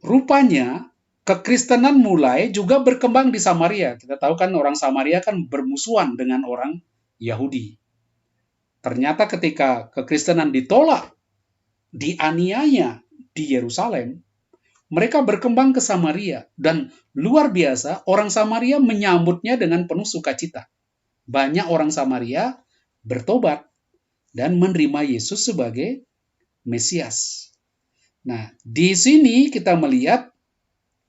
rupanya kekristenan mulai juga berkembang di Samaria. Kita tahu kan orang Samaria kan bermusuhan dengan orang Yahudi. Ternyata ketika kekristenan ditolak, dianiaya di Yerusalem, mereka berkembang ke Samaria. Dan luar biasa, orang Samaria menyambutnya dengan penuh sukacita. Banyak orang Samaria bertobat dan menerima Yesus sebagai Mesias. Nah, di sini kita melihat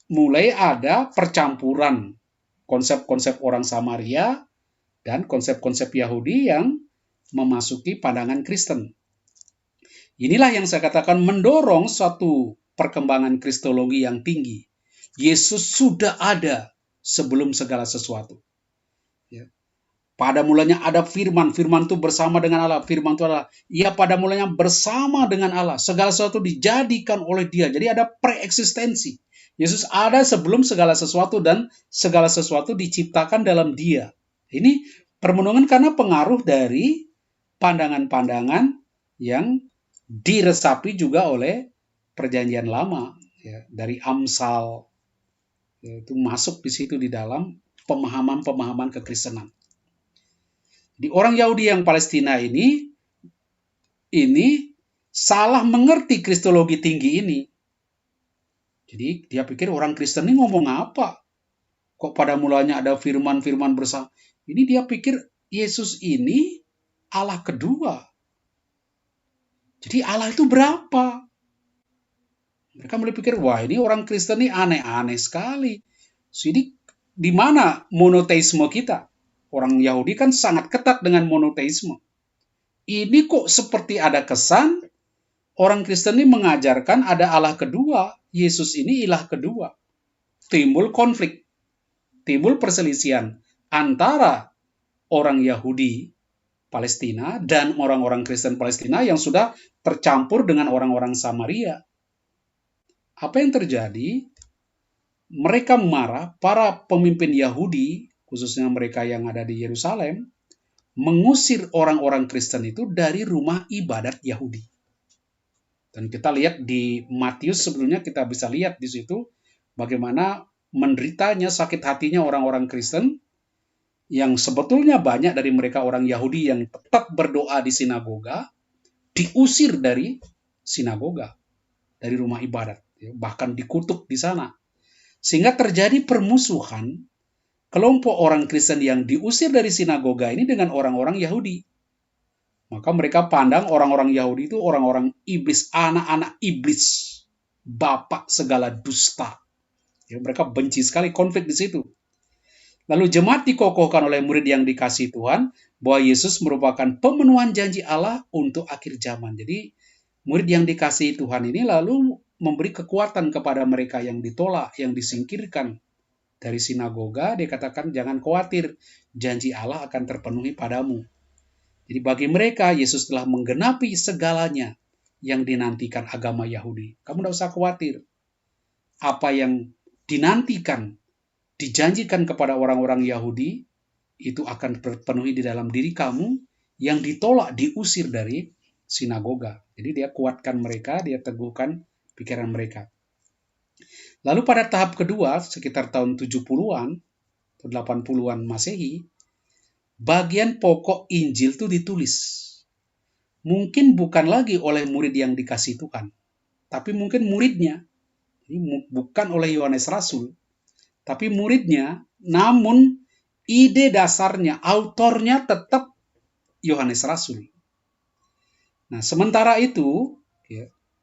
mulai ada percampuran konsep-konsep orang Samaria dan konsep-konsep Yahudi yang memasuki pandangan Kristen. Inilah yang saya katakan mendorong suatu perkembangan kristologi yang tinggi. Yesus sudah ada sebelum segala sesuatu. Ya. Pada mulanya ada firman, firman itu bersama dengan Allah, firman itu adalah, ia pada mulanya bersama dengan Allah, segala sesuatu dijadikan oleh dia, jadi ada preeksistensi. Yesus ada sebelum segala sesuatu dan segala sesuatu diciptakan dalam dia. Ini permenungan karena pengaruh dari pandangan-pandangan yang diresapi juga oleh perjanjian lama, ya, dari Amsal, ya, itu masuk di situ di dalam pemahaman-pemahaman kekristenan. Di orang Yahudi yang Palestina ini salah mengerti kristologi tinggi ini. Jadi dia pikir orang Kristen ini ngomong apa? Kok pada mulanya ada firman-firman bersama? Ini dia pikir Yesus ini Allah kedua. Jadi Allah itu berapa? Mereka mulai pikir, wah ini orang Kristen ini aneh-aneh sekali. Jadi di mana monoteisme kita? Orang Yahudi kan sangat ketat dengan monoteisme. Ini kok seperti ada kesan orang Kristen ini mengajarkan ada Allah kedua, Yesus ini ilah kedua. Timbul konflik, timbul perselisihan antara orang Yahudi Palestina dan orang-orang Kristen Palestina yang sudah tercampur dengan orang-orang Samaria. Apa yang terjadi? Mereka marah, para pemimpin Yahudi, khususnya mereka yang ada di Yerusalem, mengusir orang-orang Kristen itu dari rumah ibadat Yahudi. Dan kita lihat di Matius sebelumnya, kita bisa lihat di situ bagaimana menderitanya, sakit hatinya orang-orang Kristen yang sebetulnya banyak dari mereka orang Yahudi yang tetap berdoa di sinagoga, diusir dari sinagoga, dari rumah ibadat, bahkan dikutuk di sana. Sehingga terjadi permusuhan kelompok orang Kristen yang diusir dari sinagoga ini dengan orang-orang Yahudi. Maka mereka pandang orang-orang Yahudi itu orang-orang iblis, anak-anak iblis, bapak segala dusta. Ya, mereka benci sekali, konflik di situ. Lalu jemaat dikokohkan oleh murid yang dikasihi Tuhan bahwa Yesus merupakan pemenuhan janji Allah untuk akhir zaman. Jadi murid yang dikasihi Tuhan ini lalu memberi kekuatan kepada mereka yang ditolak, yang disingkirkan dari sinagoga. Dia katakan jangan khawatir, janji Allah akan terpenuhi padamu. Jadi bagi mereka Yesus telah menggenapi segalanya yang dinantikan agama Yahudi. Kamu tidak usah khawatir. Apa yang dinantikan, dijanjikan kepada orang-orang Yahudi, itu akan terpenuhi di dalam diri kamu yang ditolak, diusir dari sinagoga. Jadi dia kuatkan mereka, dia teguhkan pikiran mereka. Lalu pada tahap kedua, sekitar tahun 70-an, atau 80-an Masehi, bagian pokok Injil itu ditulis. Mungkin bukan lagi oleh murid yang dikasih Tuhan, tapi mungkin muridnya. Ini bukan oleh Yohanes Rasul, tapi muridnya, namun ide dasarnya, autornya tetap Yohanes Rasul. Nah, sementara itu,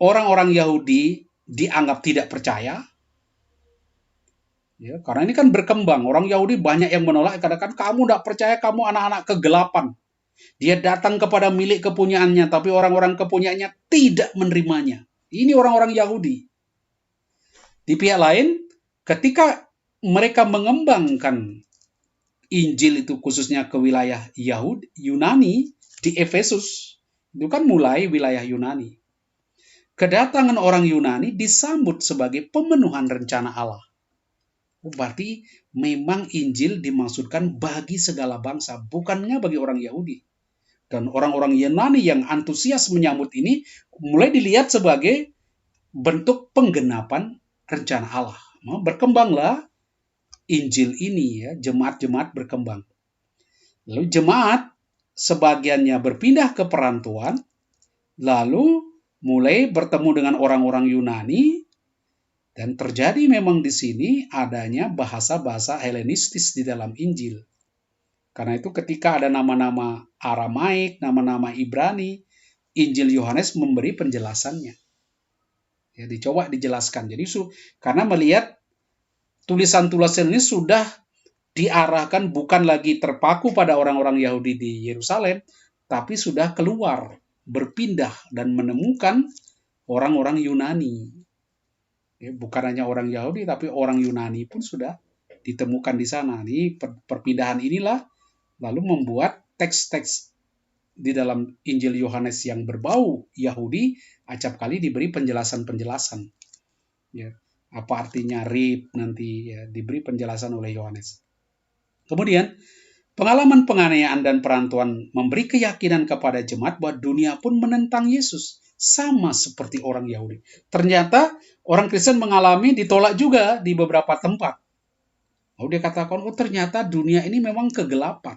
orang-orang Yahudi dianggap tidak percaya, ya, karena ini kan berkembang. Orang Yahudi banyak yang menolak, katakan kamu tidak percaya, kamu anak-anak kegelapan. Dia datang kepada milik kepunyaannya, tapi orang-orang kepunyaannya tidak menerimanya. Ini orang-orang Yahudi. Di pihak lain, ketika mereka mengembangkan Injil itu khususnya ke wilayah Yunani, di Efesus, itu kan mulai wilayah Yunani. Kedatangan orang Yunani disambut sebagai pemenuhan rencana Allah. Berarti memang Injil dimaksudkan bagi segala bangsa, bukannya bagi orang Yahudi. Dan orang-orang Yunani yang antusias menyambut ini mulai dilihat sebagai bentuk penggenapan rencana Allah. Berkembanglah Injil ini, ya, jemaat-jemaat berkembang. Lalu jemaat sebagiannya berpindah ke perantauan, lalu mulai bertemu dengan orang-orang Yunani, dan terjadi memang di sini adanya bahasa-bahasa Helenistis di dalam Injil. Karena itu ketika ada nama-nama Aramaik, nama-nama Ibrani, Injil Yohanes memberi penjelasannya. Ya, dicoba dijelaskan. Jadi karena melihat tulisan-tulisan ini sudah diarahkan bukan lagi terpaku pada orang-orang Yahudi di Yerusalem, tapi sudah keluar, berpindah dan menemukan orang-orang Yunani. Ya, bukan hanya orang Yahudi, tapi orang Yunani pun sudah ditemukan di sana. Ini perpindahan inilah lalu membuat teks-teks di dalam Injil Yohanes yang berbau Yahudi acap kali diberi penjelasan-penjelasan. Ya, apa artinya rib nanti, ya, diberi penjelasan oleh Yohanes. Kemudian pengalaman penganiayaan dan perantauan memberi keyakinan kepada jemaat bahwa dunia pun menentang Yesus, sama seperti orang Yahudi. Ternyata orang Kristen mengalami ditolak juga di beberapa tempat. Dia katakan, ternyata dunia ini memang kegelapan,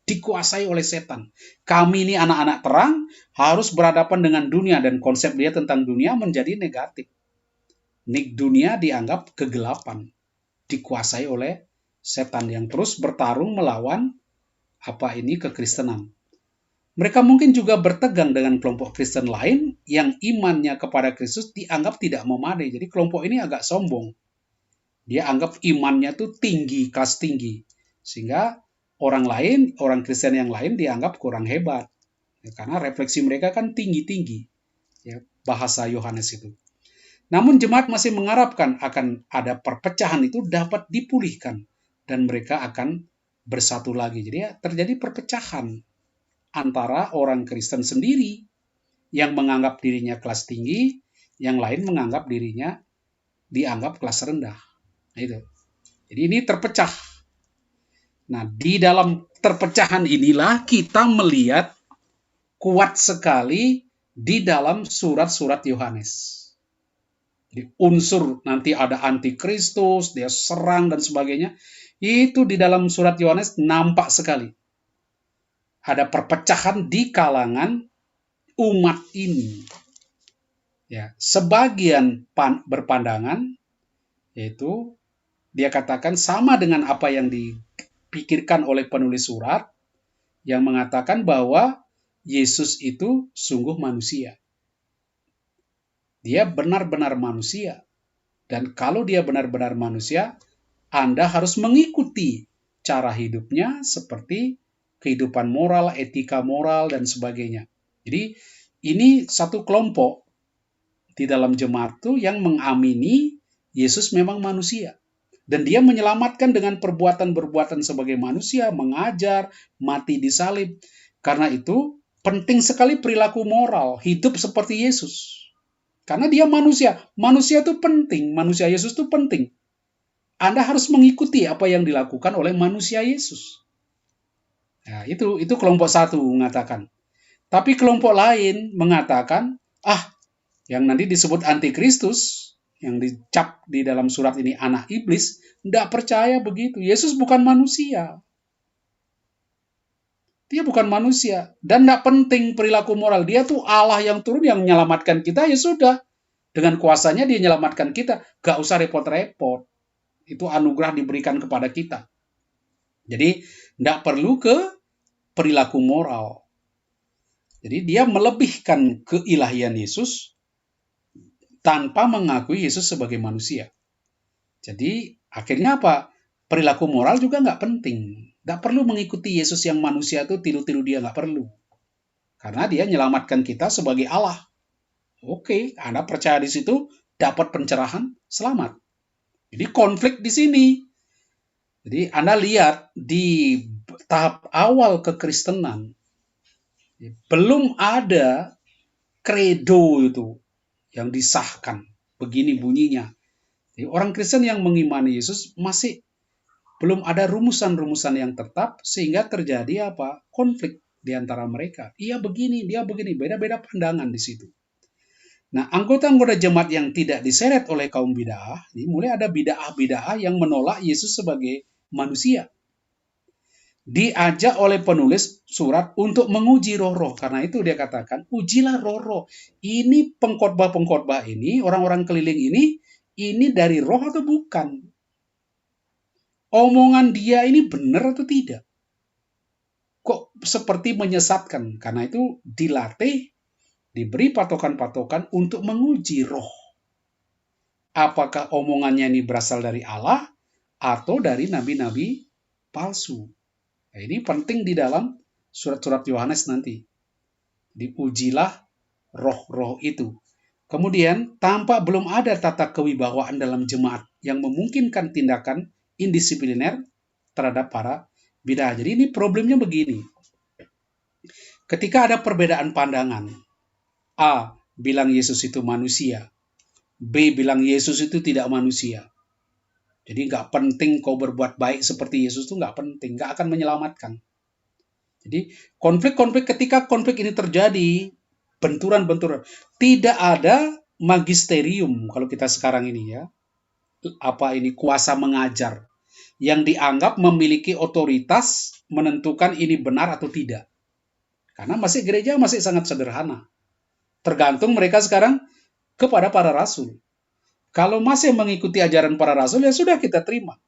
dikuasai oleh setan. Kami ini anak-anak terang harus berhadapan dengan dunia, dan konsep dia tentang dunia menjadi negatif. Dunia dianggap kegelapan, dikuasai oleh setan yang terus bertarung melawan kekristenan. Mereka mungkin juga bertegang dengan kelompok Kristen lain yang imannya kepada Kristus dianggap tidak memadai. Jadi kelompok ini agak sombong. Dia anggap imannya tuh tinggi, kelas tinggi. Sehingga orang lain, orang Kristen yang lain dianggap kurang hebat. Ya, karena refleksi mereka kan tinggi-tinggi. Ya, bahasa Yohanes itu. Namun jemaat masih mengharapkan akan ada perpecahan itu dapat dipulihkan. Dan mereka akan bersatu lagi. Jadi ya, terjadi perpecahan antara orang Kristen sendiri yang menganggap dirinya kelas tinggi, yang lain menganggap dirinya dianggap kelas rendah. Nah, itu. Jadi ini terpecah. Nah, di dalam terpecahan inilah kita melihat kuat sekali di dalam surat-surat Yohanes. Jadi unsur nanti ada antikristus, dia serang dan sebagainya. Itu di dalam surat Yohanes nampak sekali. Ada perpecahan di kalangan umat ini. Ya, sebagian berpandangan, yaitu dia katakan sama dengan apa yang dipikirkan oleh penulis surat, yang mengatakan bahwa Yesus itu sungguh manusia. Dia benar-benar manusia. Dan kalau dia benar-benar manusia, Anda harus mengikuti cara hidupnya seperti kehidupan moral, etika moral, dan sebagainya. Jadi ini satu kelompok di dalam jemaat itu yang mengamini Yesus memang manusia. Dan dia menyelamatkan dengan perbuatan-perbuatan sebagai manusia, mengajar, mati di salib. Karena itu penting sekali perilaku moral, hidup seperti Yesus. Karena dia manusia. Manusia itu penting, manusia Yesus itu penting. Anda harus mengikuti apa yang dilakukan oleh manusia Yesus. Nah, itu kelompok satu mengatakan. Tapi kelompok lain mengatakan, yang nanti disebut antikristus, yang dicap di dalam surat ini anak iblis, tidak percaya begitu. Yesus bukan manusia. Dia bukan manusia. Dan tidak penting perilaku moral. Dia tuh Allah yang turun yang menyelamatkan kita, ya sudah. Dengan kuasanya dia menyelamatkan kita. Gak usah repot-repot. Itu anugerah diberikan kepada kita. Jadi tidak perlu ke perilaku moral. Jadi dia melebihkan keilahian Yesus tanpa mengakui Yesus sebagai manusia. Jadi akhirnya apa? Perilaku moral juga nggak penting. Nggak perlu mengikuti Yesus yang manusia itu, tiru-tiru dia, nggak perlu. Karena dia menyelamatkan kita sebagai Allah. Oke, Anda percaya di situ, dapat pencerahan, selamat. Jadi konflik di sini. Jadi Anda lihat di tahap awal kekristenan, belum ada kredo itu yang disahkan. Begini bunyinya, Jadi, orang Kristen yang mengimani Yesus masih belum ada rumusan-rumusan yang tetap sehingga terjadi apa? Konflik di antara mereka. Iya begini, dia begini, beda-beda pandangan di situ. Nah, anggota-anggota jemaat yang tidak diseret oleh kaum bid'ah, ini mulai ada bid'ah-bid'ah yang menolak Yesus sebagai manusia. Diajak oleh penulis surat untuk menguji roh-roh. Karena itu dia katakan, ujilah roh-roh. Ini pengkhotbah-pengkhotbah ini, orang-orang keliling ini dari roh atau bukan? Omongan dia ini benar atau tidak? Kok seperti menyesatkan? Karena itu dilatih, diberi patokan-patokan untuk menguji roh. Apakah omongannya ini berasal dari Allah atau dari nabi-nabi palsu? Nah, ini penting di dalam surat-surat Yohanes nanti. Diujilah roh-roh itu. Kemudian, tampak belum ada tata kewibawaan dalam jemaat yang memungkinkan tindakan indisipliner terhadap para bid'ah. Jadi ini problemnya begini. Ketika ada perbedaan pandangan, A bilang Yesus itu manusia, B bilang Yesus itu tidak manusia. Jadi nggak penting kau berbuat baik seperti Yesus itu nggak penting, nggak akan menyelamatkan. Jadi ketika konflik ini terjadi, benturan-benturan, tidak ada magisterium kalau kita sekarang ini ya, kuasa mengajar yang dianggap memiliki otoritas menentukan ini benar atau tidak. Karena gereja masih sangat sederhana. Tergantung mereka sekarang kepada para rasul. Kalau masih mengikuti ajaran para rasul, ya sudah kita terima.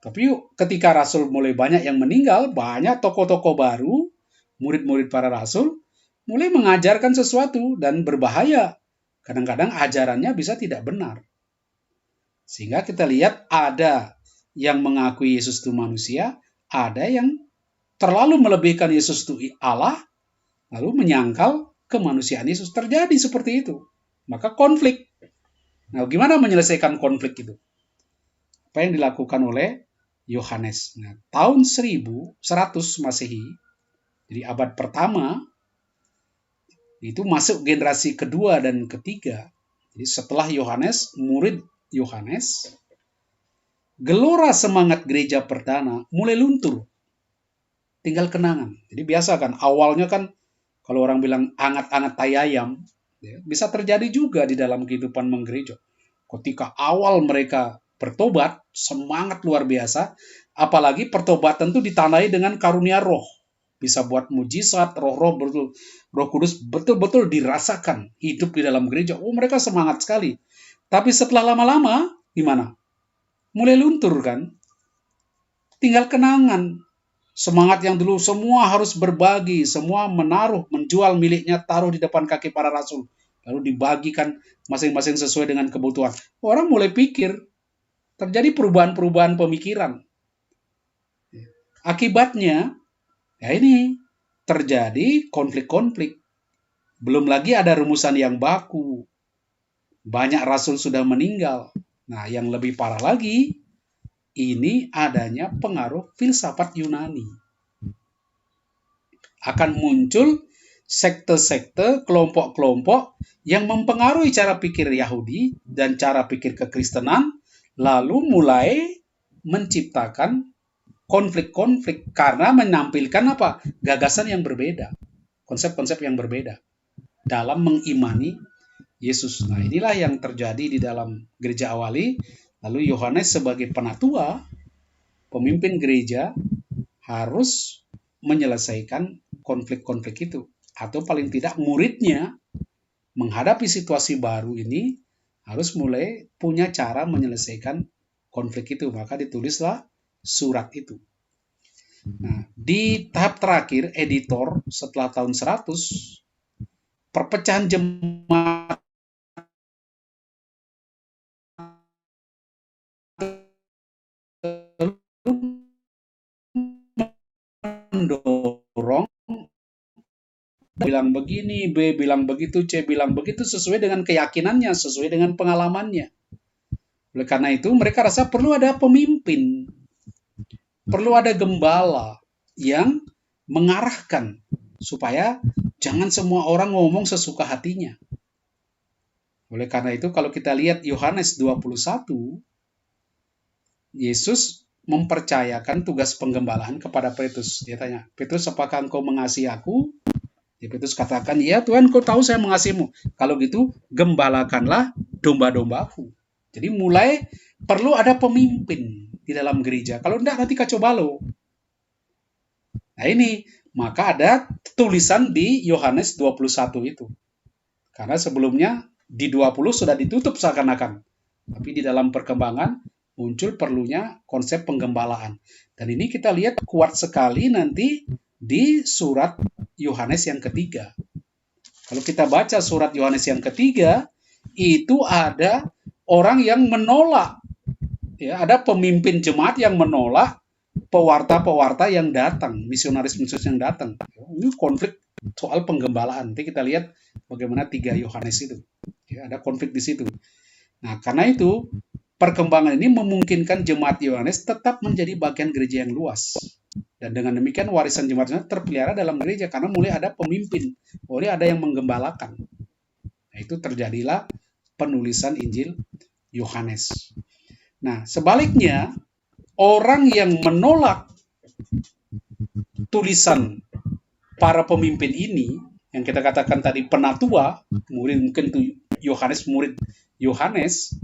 Tapi ketika rasul mulai banyak yang meninggal, banyak tokoh-tokoh baru, murid-murid para rasul, mulai mengajarkan sesuatu dan berbahaya. Kadang-kadang ajarannya bisa tidak benar. Sehingga kita lihat ada yang mengakui Yesus itu manusia, ada yang terlalu melebihkan Yesus itu Allah, lalu menyangkal kemanusiaan Yesus. Terjadi seperti itu. Maka konflik. Nah, gimana menyelesaikan konflik itu? Apa yang dilakukan oleh Yohanes? Nah, tahun 1100 Masehi, jadi abad pertama, itu masuk generasi kedua dan ketiga. Jadi setelah Yohanes, murid Yohanes, gelora semangat gereja perdana mulai luntur. Tinggal kenangan. Jadi biasa kan, awalnya kan kalau orang bilang angat-angat tai ayam, ya, bisa terjadi juga di dalam kehidupan menggereja. Ketika awal mereka bertobat, semangat luar biasa, apalagi pertobatan itu ditandai dengan karunia roh. Bisa buat mujizat, roh kudus betul-betul dirasakan hidup di dalam gereja. Oh, mereka semangat sekali. Tapi setelah lama-lama, gimana? Mulai luntur kan? Tinggal kenangan. Semangat yang dulu semua harus berbagi, semua menjual miliknya, taruh di depan kaki para rasul. Lalu dibagikan masing-masing sesuai dengan kebutuhan. Orang mulai pikir, terjadi perubahan-perubahan pemikiran. Akibatnya, ya ini terjadi konflik-konflik. Belum lagi ada rumusan yang baku. Banyak rasul sudah meninggal. Nah, yang lebih parah lagi, ini adanya pengaruh filsafat Yunani. Akan muncul sekte-sekte, kelompok-kelompok yang mempengaruhi cara pikir Yahudi dan cara pikir kekristenan, lalu mulai menciptakan konflik-konflik karena menampilkan gagasan yang berbeda, konsep-konsep yang berbeda dalam mengimani Yesus. Nah, inilah yang terjadi di dalam gereja awali. Lalu Yohanes sebagai penatua, pemimpin gereja, harus menyelesaikan konflik-konflik itu. Atau paling tidak muridnya menghadapi situasi baru ini harus mulai punya cara menyelesaikan konflik itu. Maka ditulislah surat itu. Nah, di tahap terakhir, editor setelah tahun 100, perpecahan jemaat mendorong bilang begini, B bilang begitu, C bilang begitu, sesuai dengan keyakinannya, sesuai dengan pengalamannya. Oleh karena itu, mereka rasa perlu ada pemimpin, perlu ada gembala yang mengarahkan supaya jangan semua orang ngomong sesuka hatinya. Oleh karena itu kalau kita lihat Yohanes 21, Yesus mempercayakan tugas penggembalaan kepada Petrus. Dia tanya, Petrus, apakah engkau mengasihi aku? Petrus katakan, ya Tuhan, kau tahu saya mengasihimu. Kalau gitu, gembalakanlah domba-dombaku. Jadi mulai perlu ada pemimpin di dalam gereja. Kalau enggak, nanti kacau balau. Nah ini, maka ada tulisan di Yohanes 21 itu. Karena sebelumnya di 20 sudah ditutup seakan-akan. Tapi di dalam perkembangan muncul perlunya konsep penggembalaan. Dan ini kita lihat kuat sekali nanti di surat Yohanes yang ketiga. Kalau kita baca surat Yohanes yang ketiga, itu ada orang yang menolak. Ya, ada pemimpin jemaat yang menolak pewarta-pewarta yang datang, misionaris-misionaris yang datang. Ini konflik soal penggembalaan. Nanti kita lihat bagaimana 3 Yohanes itu. Ya, ada konflik di situ. Nah, karena itu perkembangan ini memungkinkan jemaat Yohanes tetap menjadi bagian gereja yang luas. Dan dengan demikian warisan jemaatnya terpelihara dalam gereja karena mulai ada pemimpin, mulai ada yang menggembalakan. Nah, itu terjadilah penulisan Injil Yohanes. Nah, sebaliknya orang yang menolak tulisan para pemimpin ini, yang kita katakan tadi penatua, mungkin itu Yohanes, murid Yohanes,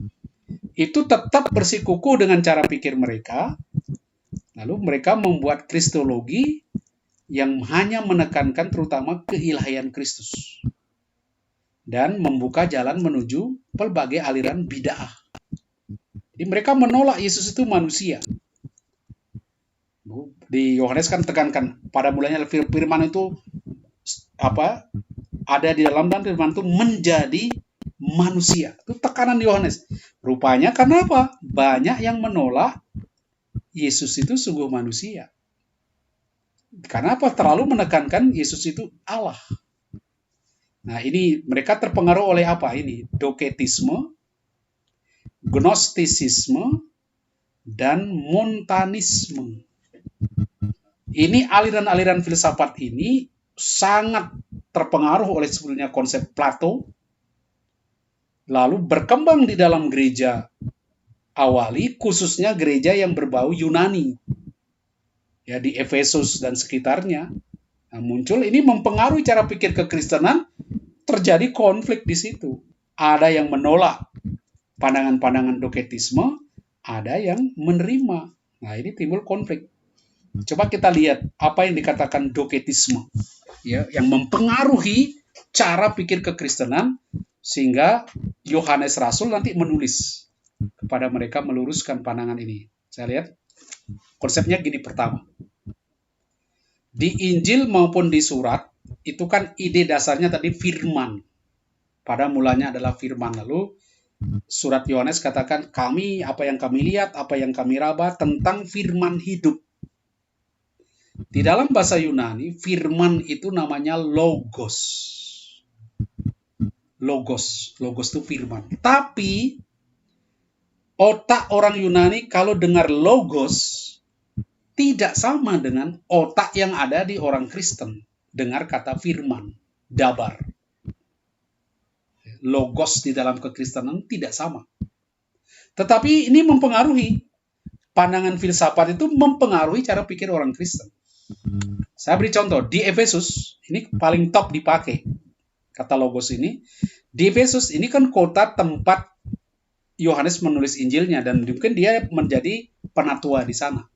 itu tetap bersikukuh dengan cara pikir mereka. Lalu mereka membuat kristologi yang hanya menekankan terutama keilahian Kristus dan membuka jalan menuju pelbagai aliran bid'ah. Jadi mereka menolak Yesus itu manusia. Di Yohanes kan tekankan pada mulanya firman itu ada di dalam, dan firman itu menjadi manusia. Itu tekanan Yohanes. Rupanya karena apa? Banyak yang menolak Yesus itu sungguh manusia. Karena apa? Terlalu menekankan Yesus itu Allah. Nah, ini mereka terpengaruh oleh apa ini? Doketisme, gnostisisme, dan montanisme. Ini aliran-aliran filsafat ini sangat terpengaruh oleh sebetulnya konsep Plato, lalu berkembang di dalam gereja awali, khususnya gereja yang berbau Yunani, ya di Efesus dan sekitarnya. Nah, muncul ini mempengaruhi cara pikir kekristenan, terjadi konflik di situ. Ada yang menolak pandangan-pandangan doketisme, ada yang menerima. Nah, ini timbul konflik. Coba kita lihat apa yang dikatakan doketisme, ya, yang mempengaruhi cara pikir kekristenan, sehingga Yohanes Rasul nanti menulis kepada mereka meluruskan pandangan ini. Saya lihat konsepnya gini. Pertama, di Injil maupun di surat itu kan ide dasarnya tadi firman. Pada mulanya adalah firman. Lalu surat Yohanes katakan kami, apa yang kami lihat, apa yang kami raba tentang firman hidup. Di dalam bahasa Yunani firman itu namanya logos. Logos itu firman. Tapi otak orang Yunani kalau dengar logos tidak sama dengan otak yang ada di orang Kristen. Dengar kata firman, dabar. Logos di dalam kekristenan tidak sama. Tetapi ini mempengaruhi. Pandangan filsafat itu mempengaruhi cara pikir orang Kristen. Saya beri contoh. Di Efesus, ini paling top dipakai. Kata logos ini. Di Efesus ini kan kota tempat Yohanes menulis Injilnya, dan mungkin dia menjadi penatua di sana.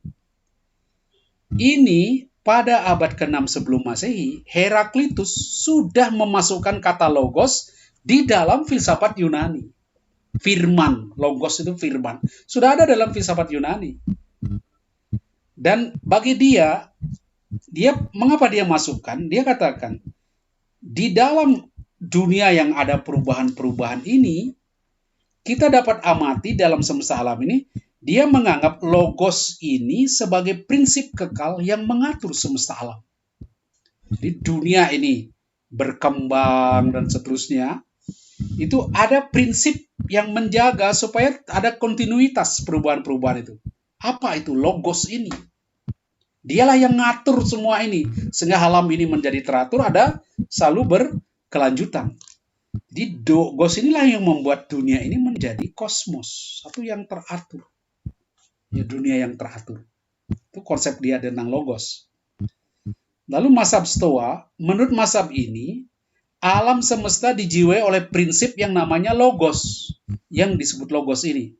Ini pada abad ke-6 sebelum Masehi, Heraklitus sudah memasukkan kata logos di dalam filsafat Yunani. Firman, logos itu firman. Sudah ada dalam filsafat Yunani. Dan bagi dia mengapa dia masukkan? Dia katakan, di dalam dunia yang ada perubahan-perubahan ini, kita dapat amati dalam semesta alam ini, dia menganggap logos ini sebagai prinsip kekal yang mengatur semesta alam. Jadi dunia ini berkembang dan seterusnya, itu ada prinsip yang menjaga supaya ada kontinuitas perubahan-perubahan itu. Apa itu logos ini? Dialah yang ngatur semua ini, sehingga alam ini menjadi teratur, ada selalu berkelanjutan. Jadi logos inilah yang membuat dunia ini menjadi kosmos, satu yang teratur. Ya, dunia yang teratur. Itu konsep dia tentang logos. Lalu mazhab Stoa, menurut mazhab ini, alam semesta dijiwai oleh prinsip yang namanya logos, yang disebut logos ini.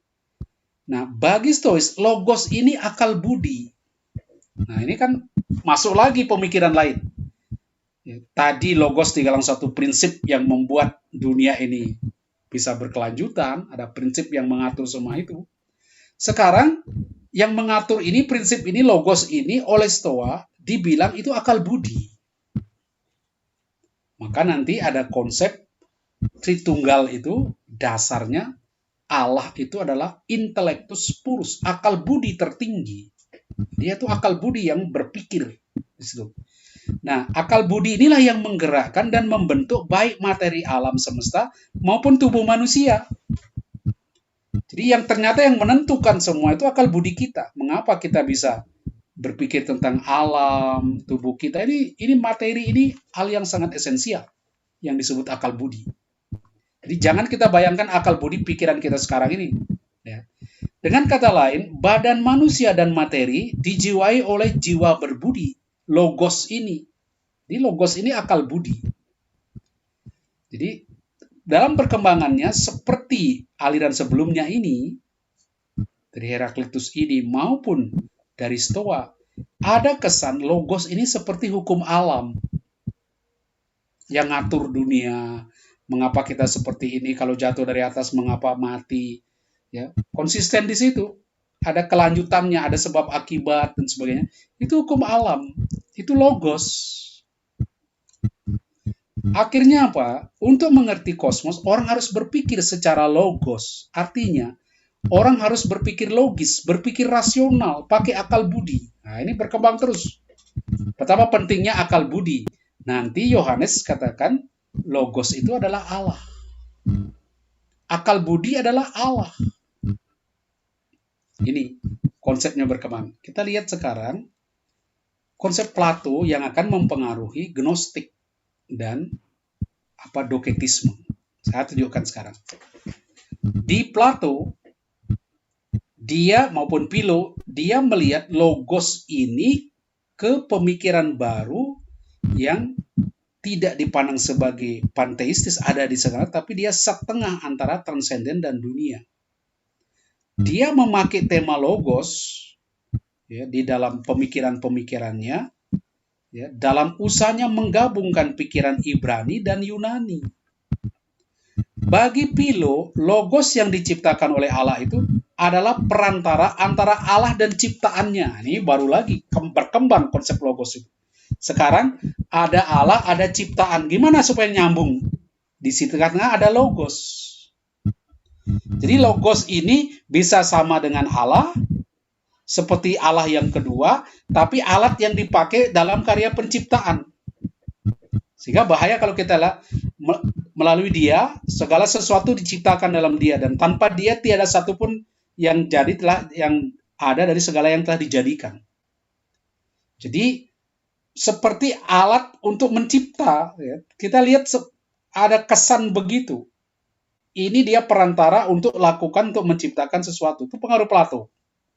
Nah, bagi Stois, logos ini akal budi. Nah, ini kan masuk lagi pemikiran lain. Ya, tadi logos digalang satu prinsip yang membuat dunia ini bisa berkelanjutan, ada prinsip yang mengatur semua itu. Sekarang, yang mengatur ini, prinsip ini, logos ini oleh Stoa, dibilang itu akal budi. Maka nanti ada konsep Tritunggal itu dasarnya Allah itu adalah intellectus purus, akal budi tertinggi. Dia itu akal budi yang berpikir di situ. Nah, akal budi inilah yang menggerakkan dan membentuk baik materi alam semesta maupun tubuh manusia. Jadi yang ternyata yang menentukan semua itu akal budi kita. Mengapa kita bisa berpikir tentang alam, tubuh kita ini materi ini hal yang sangat esensial yang disebut akal budi. Jadi jangan kita bayangkan akal budi pikiran kita sekarang ini. Ya. Dengan kata lain, badan manusia dan materi dijiwai oleh jiwa berbudi, logos ini. Jadi logos ini akal budi. Jadi dalam perkembangannya seperti aliran sebelumnya ini, dari Heraklitus ini maupun dari Stoa, ada kesan logos ini seperti hukum alam yang ngatur dunia. Mengapa kita seperti ini? Kalau jatuh dari atas, mengapa mati? Ya, konsisten di situ. Ada kelanjutannya, ada sebab akibat dan sebagainya. Itu hukum alam, itu logos. Akhirnya apa? Untuk mengerti kosmos, orang harus berpikir secara logos. Artinya, orang harus berpikir logis, berpikir rasional, pakai akal budi. Nah, ini berkembang terus. Betapa pentingnya akal budi. Nanti Yohanes katakan, logos itu adalah Allah. Akal budi adalah Allah. Ini konsepnya berkembang. Kita lihat sekarang konsep Plato yang akan mempengaruhi Gnostik dan doketisme. Saya tunjukkan sekarang. Di Plato, dia maupun Philo, dia melihat logos ini ke pemikiran baru yang tidak dipandang sebagai panteistis ada di sana, tapi dia setengah antara transenden dan dunia. Dia memakai tema logos ya, di dalam pemikiran-pemikirannya, ya, dalam usahanya menggabungkan pikiran Ibrani dan Yunani. Bagi Philo, logos yang diciptakan oleh Allah itu adalah perantara antara Allah dan ciptaannya. Ini baru lagi berkembang konsep logos itu. Sekarang ada Allah, ada ciptaan. Gimana supaya nyambung? Di situ karena ada logos. Jadi logos ini bisa sama dengan Allah, seperti Allah yang kedua, tapi alat yang dipakai dalam karya penciptaan. Sehingga bahaya kalau kita melalui dia, segala sesuatu diciptakan dalam dia, dan tanpa dia tiada satupun yang ada dari segala yang telah dijadikan. Jadi seperti alat untuk mencipta, ya. Kita lihat ada kesan begitu. Ini dia perantara untuk menciptakan sesuatu. Itu pengaruh Plato.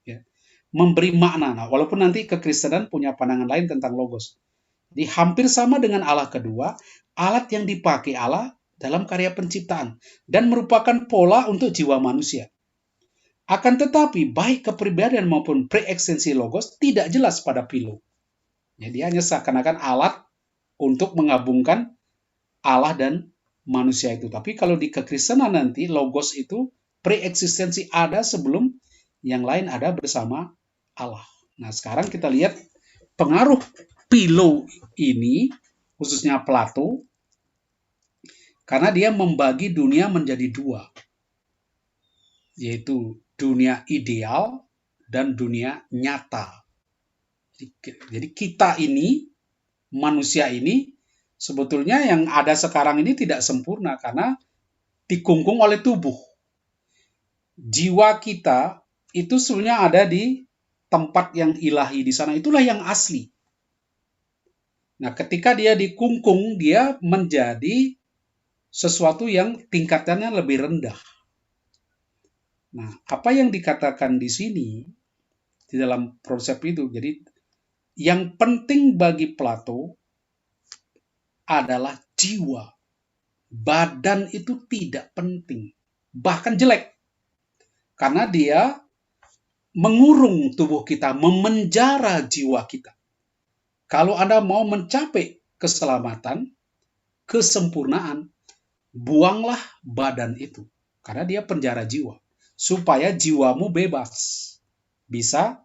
Ya. Memberi makna. Nah, walaupun nanti kekristenan punya pandangan lain tentang logos. Jadi hampir sama dengan Allah kedua, alat yang dipakai Allah dalam karya penciptaan. Dan merupakan pola untuk jiwa manusia. Akan tetapi, baik kepribadian maupun preeksistensi logos tidak jelas pada Philo. Jadi hanya seakan-akan alat untuk menggabungkan Allah dan manusia itu. Tapi kalau di kekristenan nanti, logos itu preeksistensi ada sebelum yang lain ada bersama Allah. Nah, sekarang kita lihat pengaruh Philo ini, khususnya Plato, karena dia membagi dunia menjadi dua, yaitu dunia ideal dan dunia nyata. Jadi kita ini, manusia ini, sebetulnya yang ada sekarang ini tidak sempurna karena dikungkung oleh tubuh. Jiwa kita itu sebenarnya ada di tempat yang ilahi di sana. Itulah yang asli. Nah, ketika dia dikungkung, dia menjadi sesuatu yang tingkatannya lebih rendah. Nah, apa yang dikatakan di sini di dalam konsep itu, jadi yang penting bagi Plato adalah jiwa. Badan itu tidak penting, bahkan jelek, karena dia mengurung tubuh kita, memenjara jiwa kita. Kalau Anda mau mencapai keselamatan, kesempurnaan, buanglah badan itu, karena dia penjara jiwa, supaya jiwamu bebas, bisa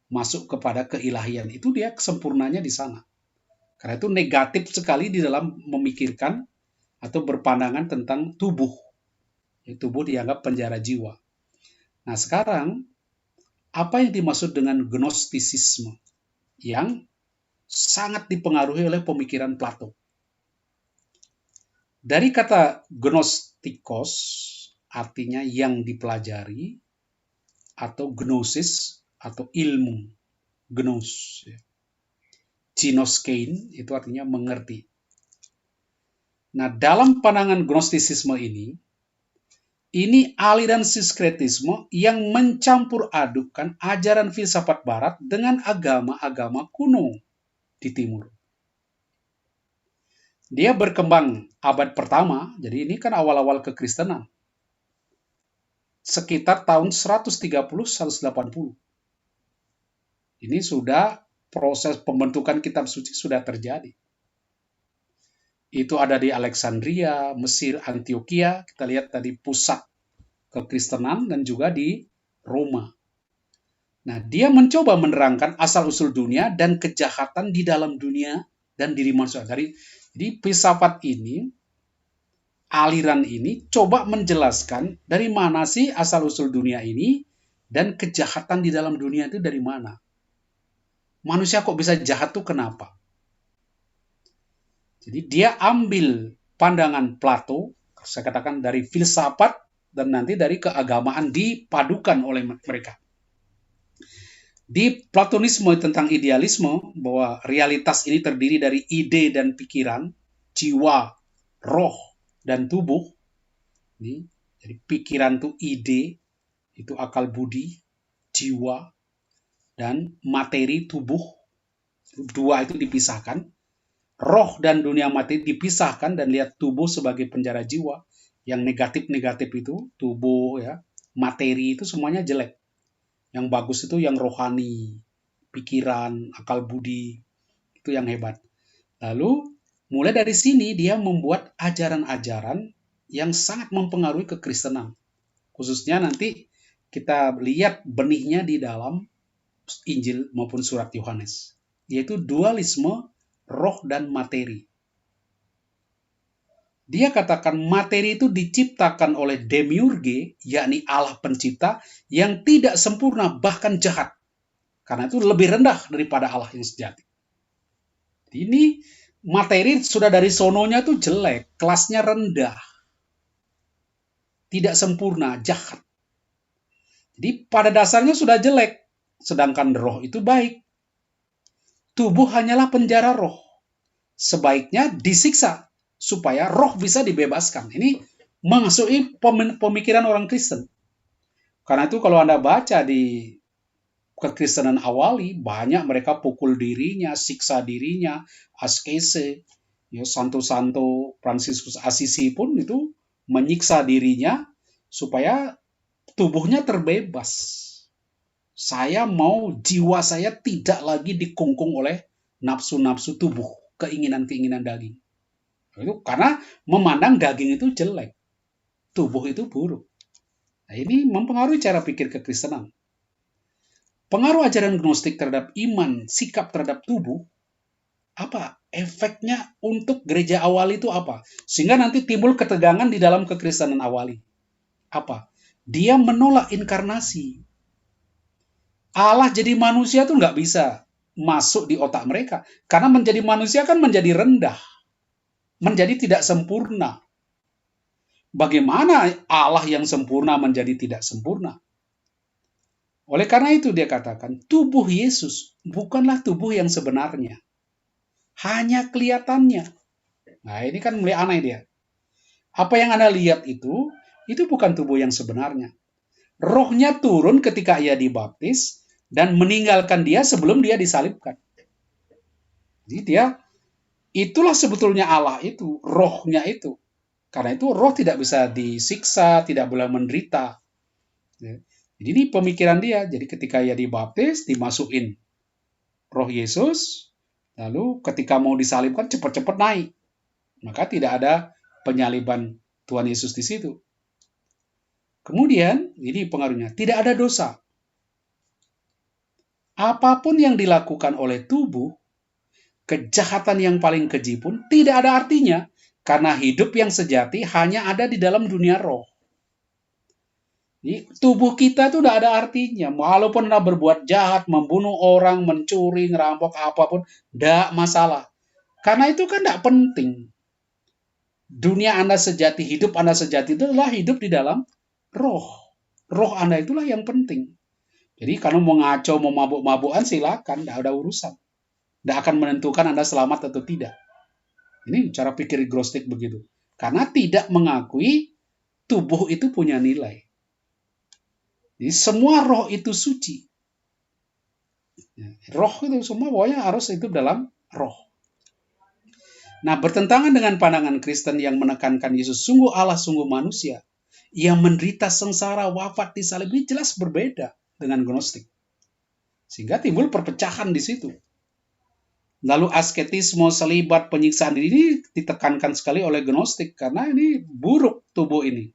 masuk kepada keilahian. Itu dia kesempurnanya di sana. Karena itu negatif sekali di dalam memikirkan atau berpandangan tentang tubuh. Tubuh dianggap penjara jiwa. Nah, sekarang apa yang dimaksud dengan gnostisisme yang sangat dipengaruhi oleh pemikiran Plato? Dari kata gnostikos, artinya yang dipelajari, atau gnosis, atau ilmu. Gnos. Gnoskein, itu artinya mengerti. Nah, dalam pandangan gnostisisme ini aliran sinkretisme yang mencampur adukan ajaran filsafat barat dengan agama-agama kuno di timur. Dia berkembang abad pertama, jadi ini kan awal-awal kekristenan. Sekitar tahun 130-180. Ini sudah proses pembentukan kitab suci sudah terjadi. Itu ada di Alexandria, Mesir, Antioquia. Kita lihat tadi pusat kekristenan, dan juga di Roma. Nah, dia mencoba menerangkan asal-usul dunia dan kejahatan di dalam dunia dan diri manusia. Jadi filsafat ini, aliran ini, coba menjelaskan dari mana sih asal-usul dunia ini dan kejahatan di dalam dunia itu dari mana. Manusia kok bisa jahat tuh kenapa? Jadi dia ambil pandangan Plato, saya katakan dari filsafat dan nanti dari keagamaan dipadukan oleh mereka. Di Platonisme tentang idealisme, bahwa realitas ini terdiri dari ide dan pikiran, jiwa, roh, dan tubuh. Jadi pikiran itu ide, itu akal budi, jiwa, dan materi tubuh. Dua itu dipisahkan. Roh dan dunia mati dipisahkan, dan lihat tubuh sebagai penjara jiwa. Yang negatif-negatif itu, tubuh, ya, materi itu semuanya jelek. Yang bagus itu yang rohani, pikiran, akal budi, itu yang hebat. Lalu, mulai dari sini dia membuat ajaran-ajaran yang sangat mempengaruhi kekristenan. Khususnya nanti kita lihat benihnya di dalam Injil maupun surat Yohanes, yaitu dualisme roh dan materi. Dia katakan materi itu diciptakan oleh demiurge, yakni Allah pencipta, yang tidak sempurna, bahkan jahat. Karena itu lebih rendah daripada Allah yang sejati. Ini materi sudah dari sononya itu jelek, kelasnya rendah, tidak sempurna, jahat. Jadi pada dasarnya sudah jelek, sedangkan roh itu baik. Tubuh hanyalah penjara roh. Sebaiknya disiksa supaya roh bisa dibebaskan. Ini mengasuhi pemikiran orang Kristen. Karena itu kalau Anda baca di kekristenan awali, banyak mereka pukul dirinya, siksa dirinya, askese, ya, Santo Fransiskus Asisi pun itu menyiksa dirinya supaya tubuhnya terbebas. Saya mau jiwa saya tidak lagi dikungkung oleh nafsu-nafsu tubuh, keinginan-keinginan daging. Itu karena memandang daging itu jelek, tubuh itu buruk. Nah, ini mempengaruhi cara pikir kekristenan. Pengaruh ajaran gnostik terhadap iman, sikap terhadap tubuh, apa? Efeknya untuk gereja awali itu apa? Sehingga nanti timbul ketegangan di dalam kekristenan awali. Apa? Dia menolak inkarnasi. Allah jadi manusia tuh nggak bisa masuk di otak mereka. Karena menjadi manusia kan menjadi rendah. Menjadi tidak sempurna. Bagaimana Allah yang sempurna menjadi tidak sempurna? Oleh karena itu dia katakan, tubuh Yesus bukanlah tubuh yang sebenarnya. Hanya kelihatannya. Nah, ini kan mulai aneh dia. Apa yang Anda lihat itu bukan tubuh yang sebenarnya. Rohnya turun ketika ia dibaptis dan meninggalkan dia sebelum dia disalibkan. Jadi itulah sebetulnya Allah itu, rohnya itu. Karena itu roh tidak bisa disiksa, tidak boleh menderita. Jadi ini pemikiran dia. Jadi ketika ia dibaptis, dimasukin roh Yesus, lalu ketika mau disalibkan cepat-cepat naik. Maka tidak ada penyaliban Tuhan Yesus di situ. Kemudian, ini pengaruhnya, tidak ada dosa. Apapun yang dilakukan oleh tubuh, kejahatan yang paling keji pun tidak ada artinya, karena hidup yang sejati hanya ada di dalam dunia roh. Jadi, tubuh kita itu tidak ada artinya. Walaupun Anda berbuat jahat, membunuh orang, mencuri, ngerampok, apapun, tidak masalah. Karena itu kan tidak penting. Dunia Anda sejati, hidup Anda sejati itu adalah hidup di dalam roh. Roh Anda itulah yang penting. Jadi kalau mau ngaco, mau mabuk-mabukan, silakan, tidak ada urusan. Tidak akan menentukan Anda selamat atau tidak. Ini cara pikir Gnostik begitu. Karena tidak mengakui tubuh itu punya nilai. Jadi semua roh itu suci. Roh itu semua pokoknya harus hidup dalam roh. Nah, bertentangan dengan pandangan Kristen yang menekankan Yesus sungguh Allah, sungguh manusia, yang menderita sengsara, wafat di salib, ini jelas berbeda dengan Gnostik. Sehingga timbul perpecahan di situ. Lalu asketisme, selibat, penyiksaan diri ini ditekankan sekali oleh Gnostik karena ini buruk tubuh ini.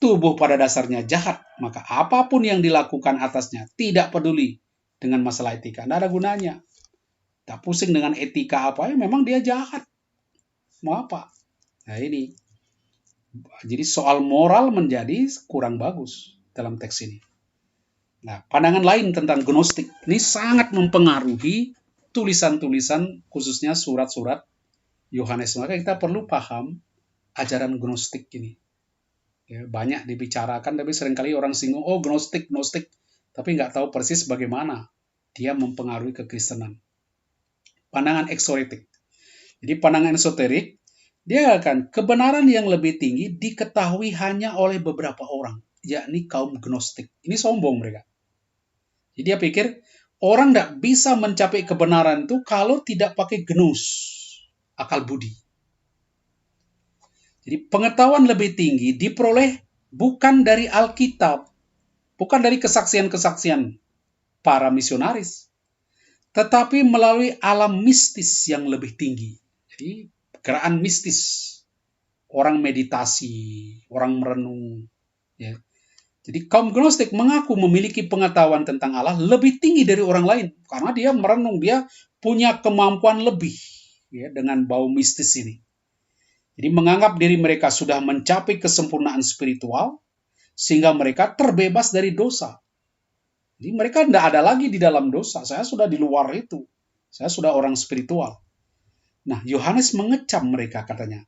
Tubuh pada dasarnya jahat, maka apapun yang dilakukan atasnya tidak peduli dengan masalah etika. Tidak ada gunanya. Tak pusing dengan etika apa ya, memang dia jahat. Mau apa? Nah ini. Jadi soal moral menjadi kurang bagus dalam teks ini. Nah, pandangan lain tentang Gnostik ini sangat mempengaruhi tulisan-tulisan, khususnya surat-surat Yohanes. Maka kita perlu paham ajaran Gnostik ini. Ya, banyak dibicarakan, tapi seringkali orang singgung, oh Gnostik, tapi nggak tahu persis bagaimana dia mempengaruhi kekristenan. Pandangan eksoterik. Jadi pandangan esoterik, dia akan kebenaran yang lebih tinggi diketahui hanya oleh beberapa orang, yakni kaum Gnostik. Ini sombong mereka. Jadi dia pikir, orang tidak bisa mencapai kebenaran itu kalau tidak pakai gnus, akal budi. Jadi pengetahuan lebih tinggi diperoleh bukan dari Alkitab, bukan dari kesaksian-kesaksian para misionaris, tetapi melalui alam mistis yang lebih tinggi. Jadi gerakan mistis, orang meditasi, orang merenung. Ya. Jadi kaum Gnostik mengaku memiliki pengetahuan tentang Allah lebih tinggi dari orang lain, karena dia merenung, dia punya kemampuan lebih ya, dengan bau mistis ini. Jadi menganggap diri mereka sudah mencapai kesempurnaan spiritual, sehingga mereka terbebas dari dosa. Jadi mereka tidak ada lagi di dalam dosa. Saya sudah di luar itu. Saya sudah orang spiritual. Nah, Yohanes mengecam mereka katanya,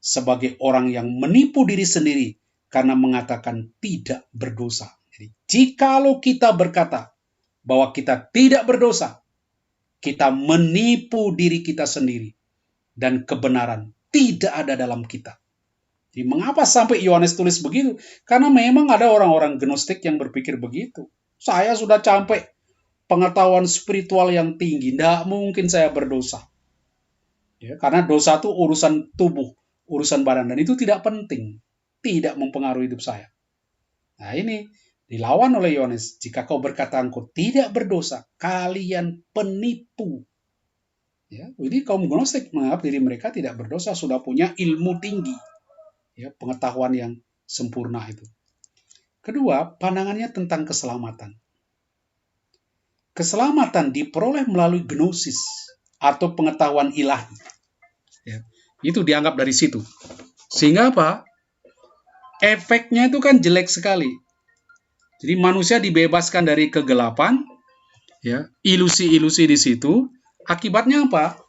sebagai orang yang menipu diri sendiri, karena mengatakan tidak berdosa. Jadi, jikalau kita berkata bahwa kita tidak berdosa, kita menipu diri kita sendiri. Dan kebenaran tidak ada dalam kita. Jadi mengapa sampai Yohanes tulis begitu? Karena memang ada orang-orang Gnostik yang berpikir begitu. Saya sudah sampai pengetahuan spiritual yang tinggi, tidak mungkin saya berdosa. Ya, karena dosa itu urusan tubuh, urusan badan, dan itu tidak penting, tidak mempengaruhi hidup saya. Nah ini dilawan oleh Yohanes. Jika kau berkata engkau tidak berdosa, kalian penipu. Ya, jadi kaum Gnostik menganggap diri mereka tidak berdosa, sudah punya ilmu tinggi, ya, pengetahuan yang sempurna itu. Kedua, pandangannya tentang keselamatan. Keselamatan diperoleh melalui gnosis atau pengetahuan ilahi. Ya, itu dianggap dari situ. Sehingga apa? Efeknya itu kan jelek sekali. Jadi manusia dibebaskan dari kegelapan, ya, ilusi-ilusi di situ. Akibatnya apa?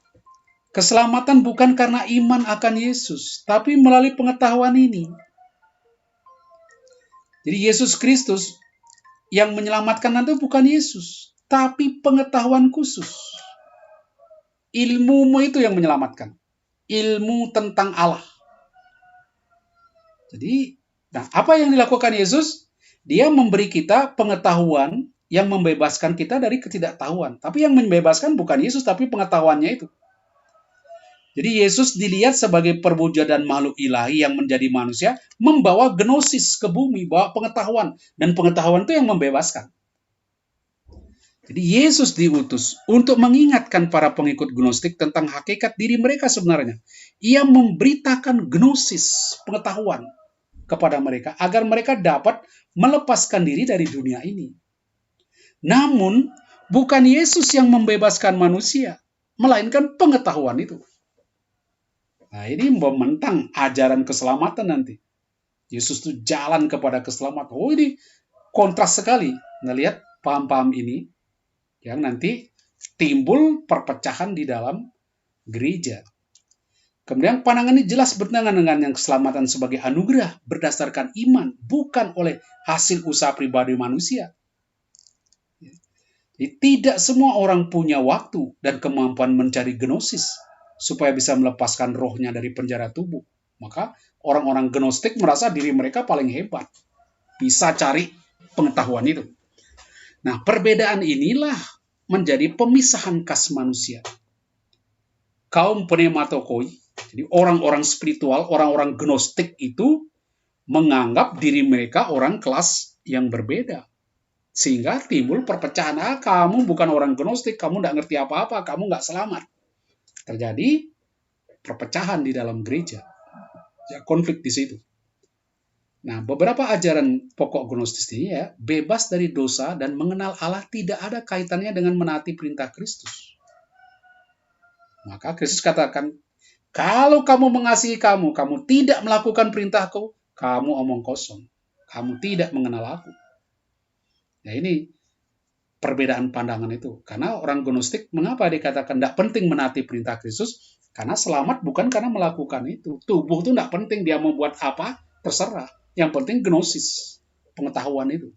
Keselamatan bukan karena iman akan Yesus, tapi melalui pengetahuan ini. Jadi Yesus Kristus yang menyelamatkan itu bukan Yesus, tapi pengetahuan khusus. Ilmumu itu yang menyelamatkan. Ilmu tentang Allah. Jadi, nah apa yang dilakukan Yesus? Dia memberi kita pengetahuan yang membebaskan kita dari ketidaktahuan. Tapi yang membebaskan bukan Yesus, tapi pengetahuannya itu. Jadi Yesus dilihat sebagai perwujudan makhluk ilahi yang menjadi manusia, membawa gnosis ke bumi, bawa pengetahuan. Dan pengetahuan itu yang membebaskan. Jadi Yesus diutus untuk mengingatkan para pengikut gnostik tentang hakikat diri mereka sebenarnya. Ia memberitakan gnosis, pengetahuan kepada mereka, agar mereka dapat melepaskan diri dari dunia ini. Namun, bukan Yesus yang membebaskan manusia, melainkan pengetahuan itu. Nah, ini membentang ajaran keselamatan nanti. Yesus itu jalan kepada keselamatan. Oh, ini kontras sekali. Nah, lihat paham-paham ini yang nanti timbul perpecahan di dalam gereja. Kemudian pandangan ini jelas bertentangan dengan yang keselamatan sebagai anugerah berdasarkan iman, bukan oleh hasil usaha pribadi manusia. Jadi, tidak semua orang punya waktu dan kemampuan mencari gnosis supaya bisa melepaskan rohnya dari penjara tubuh. Maka orang-orang gnostik merasa diri mereka paling hebat, bisa cari pengetahuan itu. Nah, perbedaan inilah menjadi pemisahan khas manusia. Kaum pneumatokoi, jadi orang-orang spiritual, orang-orang gnostik itu menganggap diri mereka orang kelas yang berbeda. Sehingga timbul perpecahan, kamu bukan orang gnostik, kamu tidak ngerti apa-apa, kamu nggak selamat. Terjadi perpecahan di dalam gereja. Ya, konflik di situ. Nah, beberapa ajaran pokok gnostis ini ya, bebas dari dosa dan mengenal Allah tidak ada kaitannya dengan menaati perintah Kristus. Maka Kristus katakan, kalau kamu mengasihi kamu tidak melakukan perintahku, kamu omong kosong. Kamu tidak mengenal aku. Nah, ini perbedaan pandangan itu. Karena orang gnostik, mengapa dikatakan tidak penting menaati perintah Kristus? Karena selamat bukan karena melakukan itu. Tubuh itu tidak penting, dia mau buat apa, terserah. Yang penting gnosis, pengetahuan itu.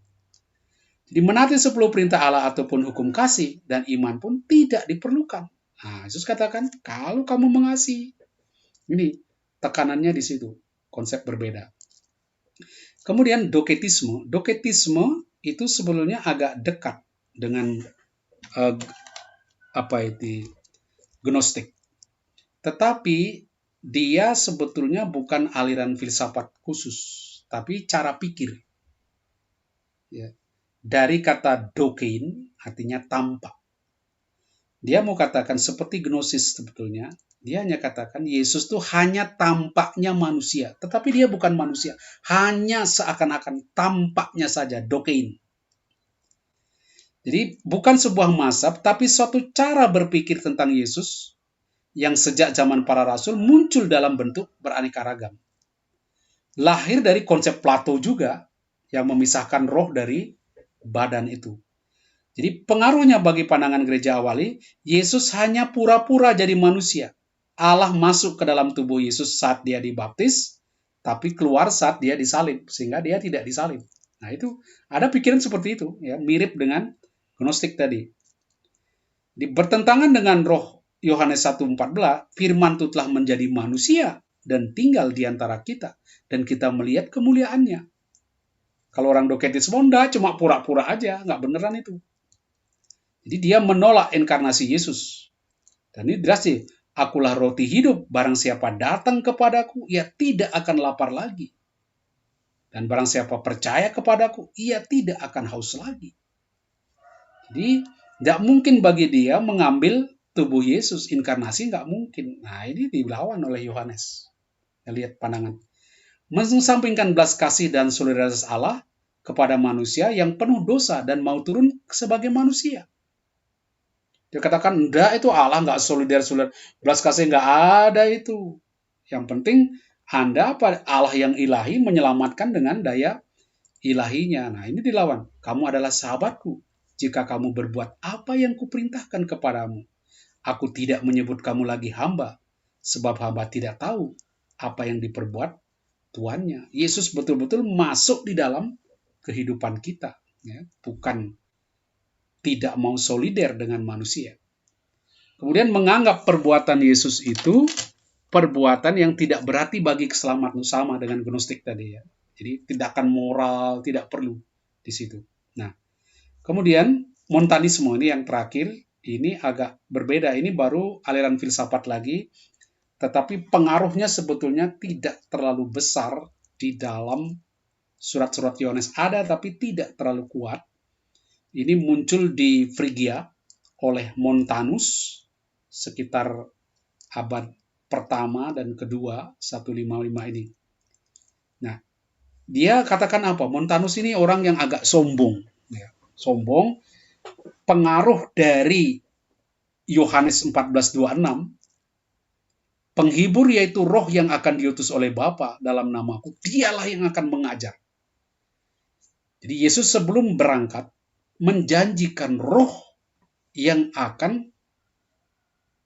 Jadi menaati 10 perintah Allah ataupun hukum kasih dan iman pun tidak diperlukan. Nah, Yesus katakan, kalau kamu mengasihi. Ini tekanannya di situ, konsep berbeda. Kemudian doketisme. Doketisme itu sebetulnya agak dekat dengan gnostik. Tetapi dia sebetulnya bukan aliran filsafat khusus, tapi cara pikir. Ya. Dari kata dokein, artinya tampak. Dia mau katakan seperti gnosis sebetulnya, dia hanya katakan Yesus itu hanya tampaknya manusia, tetapi dia bukan manusia, hanya seakan-akan tampaknya saja, dokein. Jadi bukan sebuah mazhab, tapi suatu cara berpikir tentang Yesus yang sejak zaman para rasul muncul dalam bentuk beraneka ragam. Lahir dari konsep Plato juga, yang memisahkan roh dari badan itu. Jadi pengaruhnya bagi pandangan gereja awali, Yesus hanya pura-pura jadi manusia. Allah masuk ke dalam tubuh Yesus saat dia dibaptis, tapi keluar saat dia disalib, sehingga dia tidak disalib. Nah, itu ada pikiran seperti itu, ya, mirip dengan gnostik tadi. Bertentangan dengan roh Yohanes 1:14, firman itu telah menjadi manusia dan tinggal di antara kita, dan kita melihat kemuliaannya. Kalau orang doketisme, enggak, cuma pura-pura aja, nggak beneran itu. Jadi dia menolak inkarnasi Yesus. Dan ini jelas sih, akulah roti hidup, barang siapa datang kepadaku, ia tidak akan lapar lagi. Dan barang siapa percaya kepadaku, ia tidak akan haus lagi. Jadi tidak mungkin bagi dia mengambil tubuh Yesus, inkarnasi nggak mungkin. Nah, ini dilawan oleh Yohanes. Lihat pandangan. Mensampingkan belas kasih dan solidaritas Allah kepada manusia yang penuh dosa dan mau turun sebagai manusia. Dia katakan, enggak, itu Allah nggak solidar, belas kasih nggak ada itu. Yang penting Anda Allah yang ilahi menyelamatkan dengan daya ilahinya. Nah, ini dilawan. Kamu adalah sahabatku jika kamu berbuat apa yang kuperintahkan kepadamu. Aku tidak menyebut kamu lagi hamba, sebab hamba tidak tahu apa yang diperbuat tuannya. Yesus betul-betul masuk di dalam kehidupan kita, ya, bukan tidak mau solider dengan manusia. Kemudian menganggap perbuatan Yesus itu perbuatan yang tidak berarti bagi keselamatan, sama dengan gnostik tadi ya. Jadi tindakan moral tidak perlu di situ. Nah, kemudian montanisme ini yang terakhir, ini agak berbeda. Ini baru aliran filsafat lagi, tetapi pengaruhnya sebetulnya tidak terlalu besar di dalam surat-surat Yohanes. Ada, tapi tidak terlalu kuat. Ini muncul di Frigia oleh Montanus sekitar abad pertama dan kedua 155 ini. Nah, dia katakan apa? Montanus ini orang yang agak sombong, ya. Sombong. Pengaruh dari Yohanes 14:26, penghibur yaitu roh yang akan diutus oleh Bapa dalam namaku, dialah yang akan mengajar. Jadi Yesus sebelum berangkat menjanjikan roh yang akan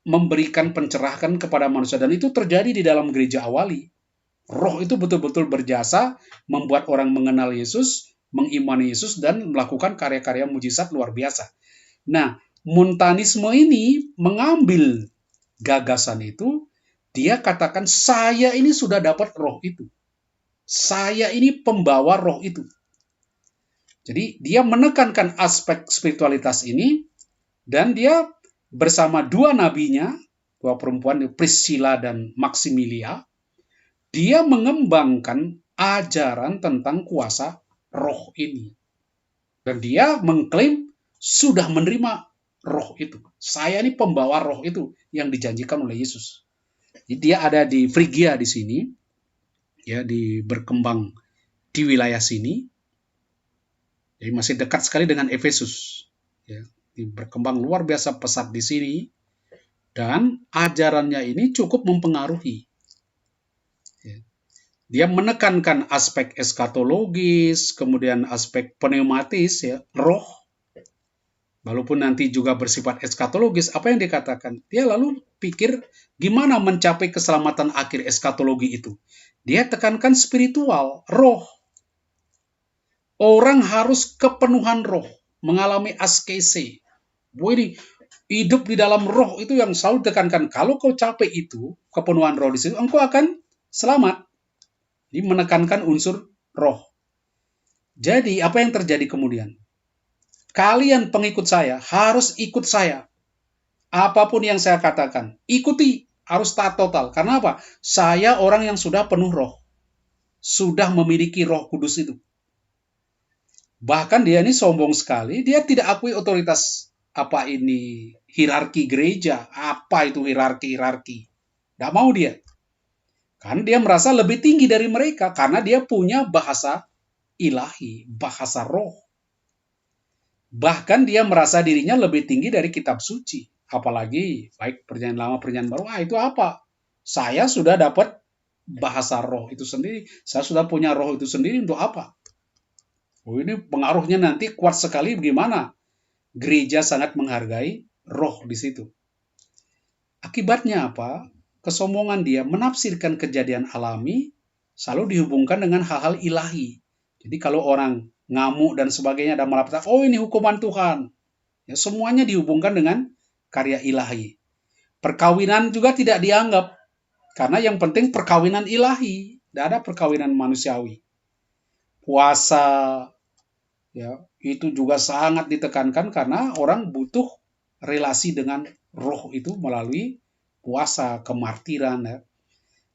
memberikan pencerahan kepada manusia, dan itu terjadi di dalam gereja awali. Roh itu betul-betul berjasa membuat orang mengenal Yesus, mengimani Yesus, dan melakukan karya-karya mujizat luar biasa. Nah, montanisme ini mengambil gagasan itu, dia katakan saya ini sudah dapat roh itu. Saya ini pembawa roh itu. Jadi dia menekankan aspek spiritualitas ini, dan dia bersama dua nabinya, dua perempuan, Priscilla dan Maximilia, dia mengembangkan ajaran tentang kuasa roh ini. Dan dia mengklaim sudah menerima roh itu. Saya ini pembawa roh itu yang dijanjikan oleh Yesus. Jadi dia ada di Frigia di sini, ya, berkembang di wilayah sini. Jadi masih dekat sekali dengan Efesus. Ya, berkembang luar biasa pesat di sini, dan ajarannya ini cukup mempengaruhi. Ya. Dia menekankan aspek eskatologis, kemudian aspek pneumatis, ya, roh. Walaupun nanti juga bersifat eskatologis, apa yang dikatakan? Dia lalu pikir gimana mencapai keselamatan akhir eskatologi itu. Dia tekankan spiritual, roh. Orang harus kepenuhan roh, mengalami askese. Ini hidup di dalam roh itu yang selalu ditekankan. Kalau kau capai itu, kepenuhan roh di situ, engkau akan selamat. Jadi menekankan unsur roh. Jadi apa yang terjadi kemudian? Kalian pengikut saya harus ikut saya. Apapun yang saya katakan, ikuti, harus taat total. Karena apa? Saya orang yang sudah penuh roh. Sudah memiliki Roh Kudus itu. Bahkan dia ini sombong sekali, dia tidak akui otoritas apa ini hierarki gereja, apa itu hierarki. Tidak mau dia. Kan dia merasa lebih tinggi dari mereka karena dia punya bahasa ilahi, bahasa roh. Bahkan dia merasa dirinya lebih tinggi dari kitab suci. Apalagi baik perjanjian lama, perjanjian baru. Itu apa? Saya sudah dapat bahasa roh itu sendiri. Saya sudah punya roh itu sendiri, untuk apa? Oh, ini pengaruhnya nanti kuat sekali bagaimana gereja sangat menghargai roh di situ. Akibatnya apa? Kesombongan dia menafsirkan kejadian alami selalu dihubungkan dengan hal-hal ilahi. Jadi kalau orang ngamuk dan sebagainya dan malah oh ini hukuman Tuhan. Ya, semuanya dihubungkan dengan karya ilahi. Perkawinan juga tidak dianggap karena yang penting perkawinan ilahi, tidak ada perkawinan manusiawi. Puasa, ya, itu juga sangat ditekankan karena orang butuh relasi dengan roh itu melalui puasa, kemartiran, ya.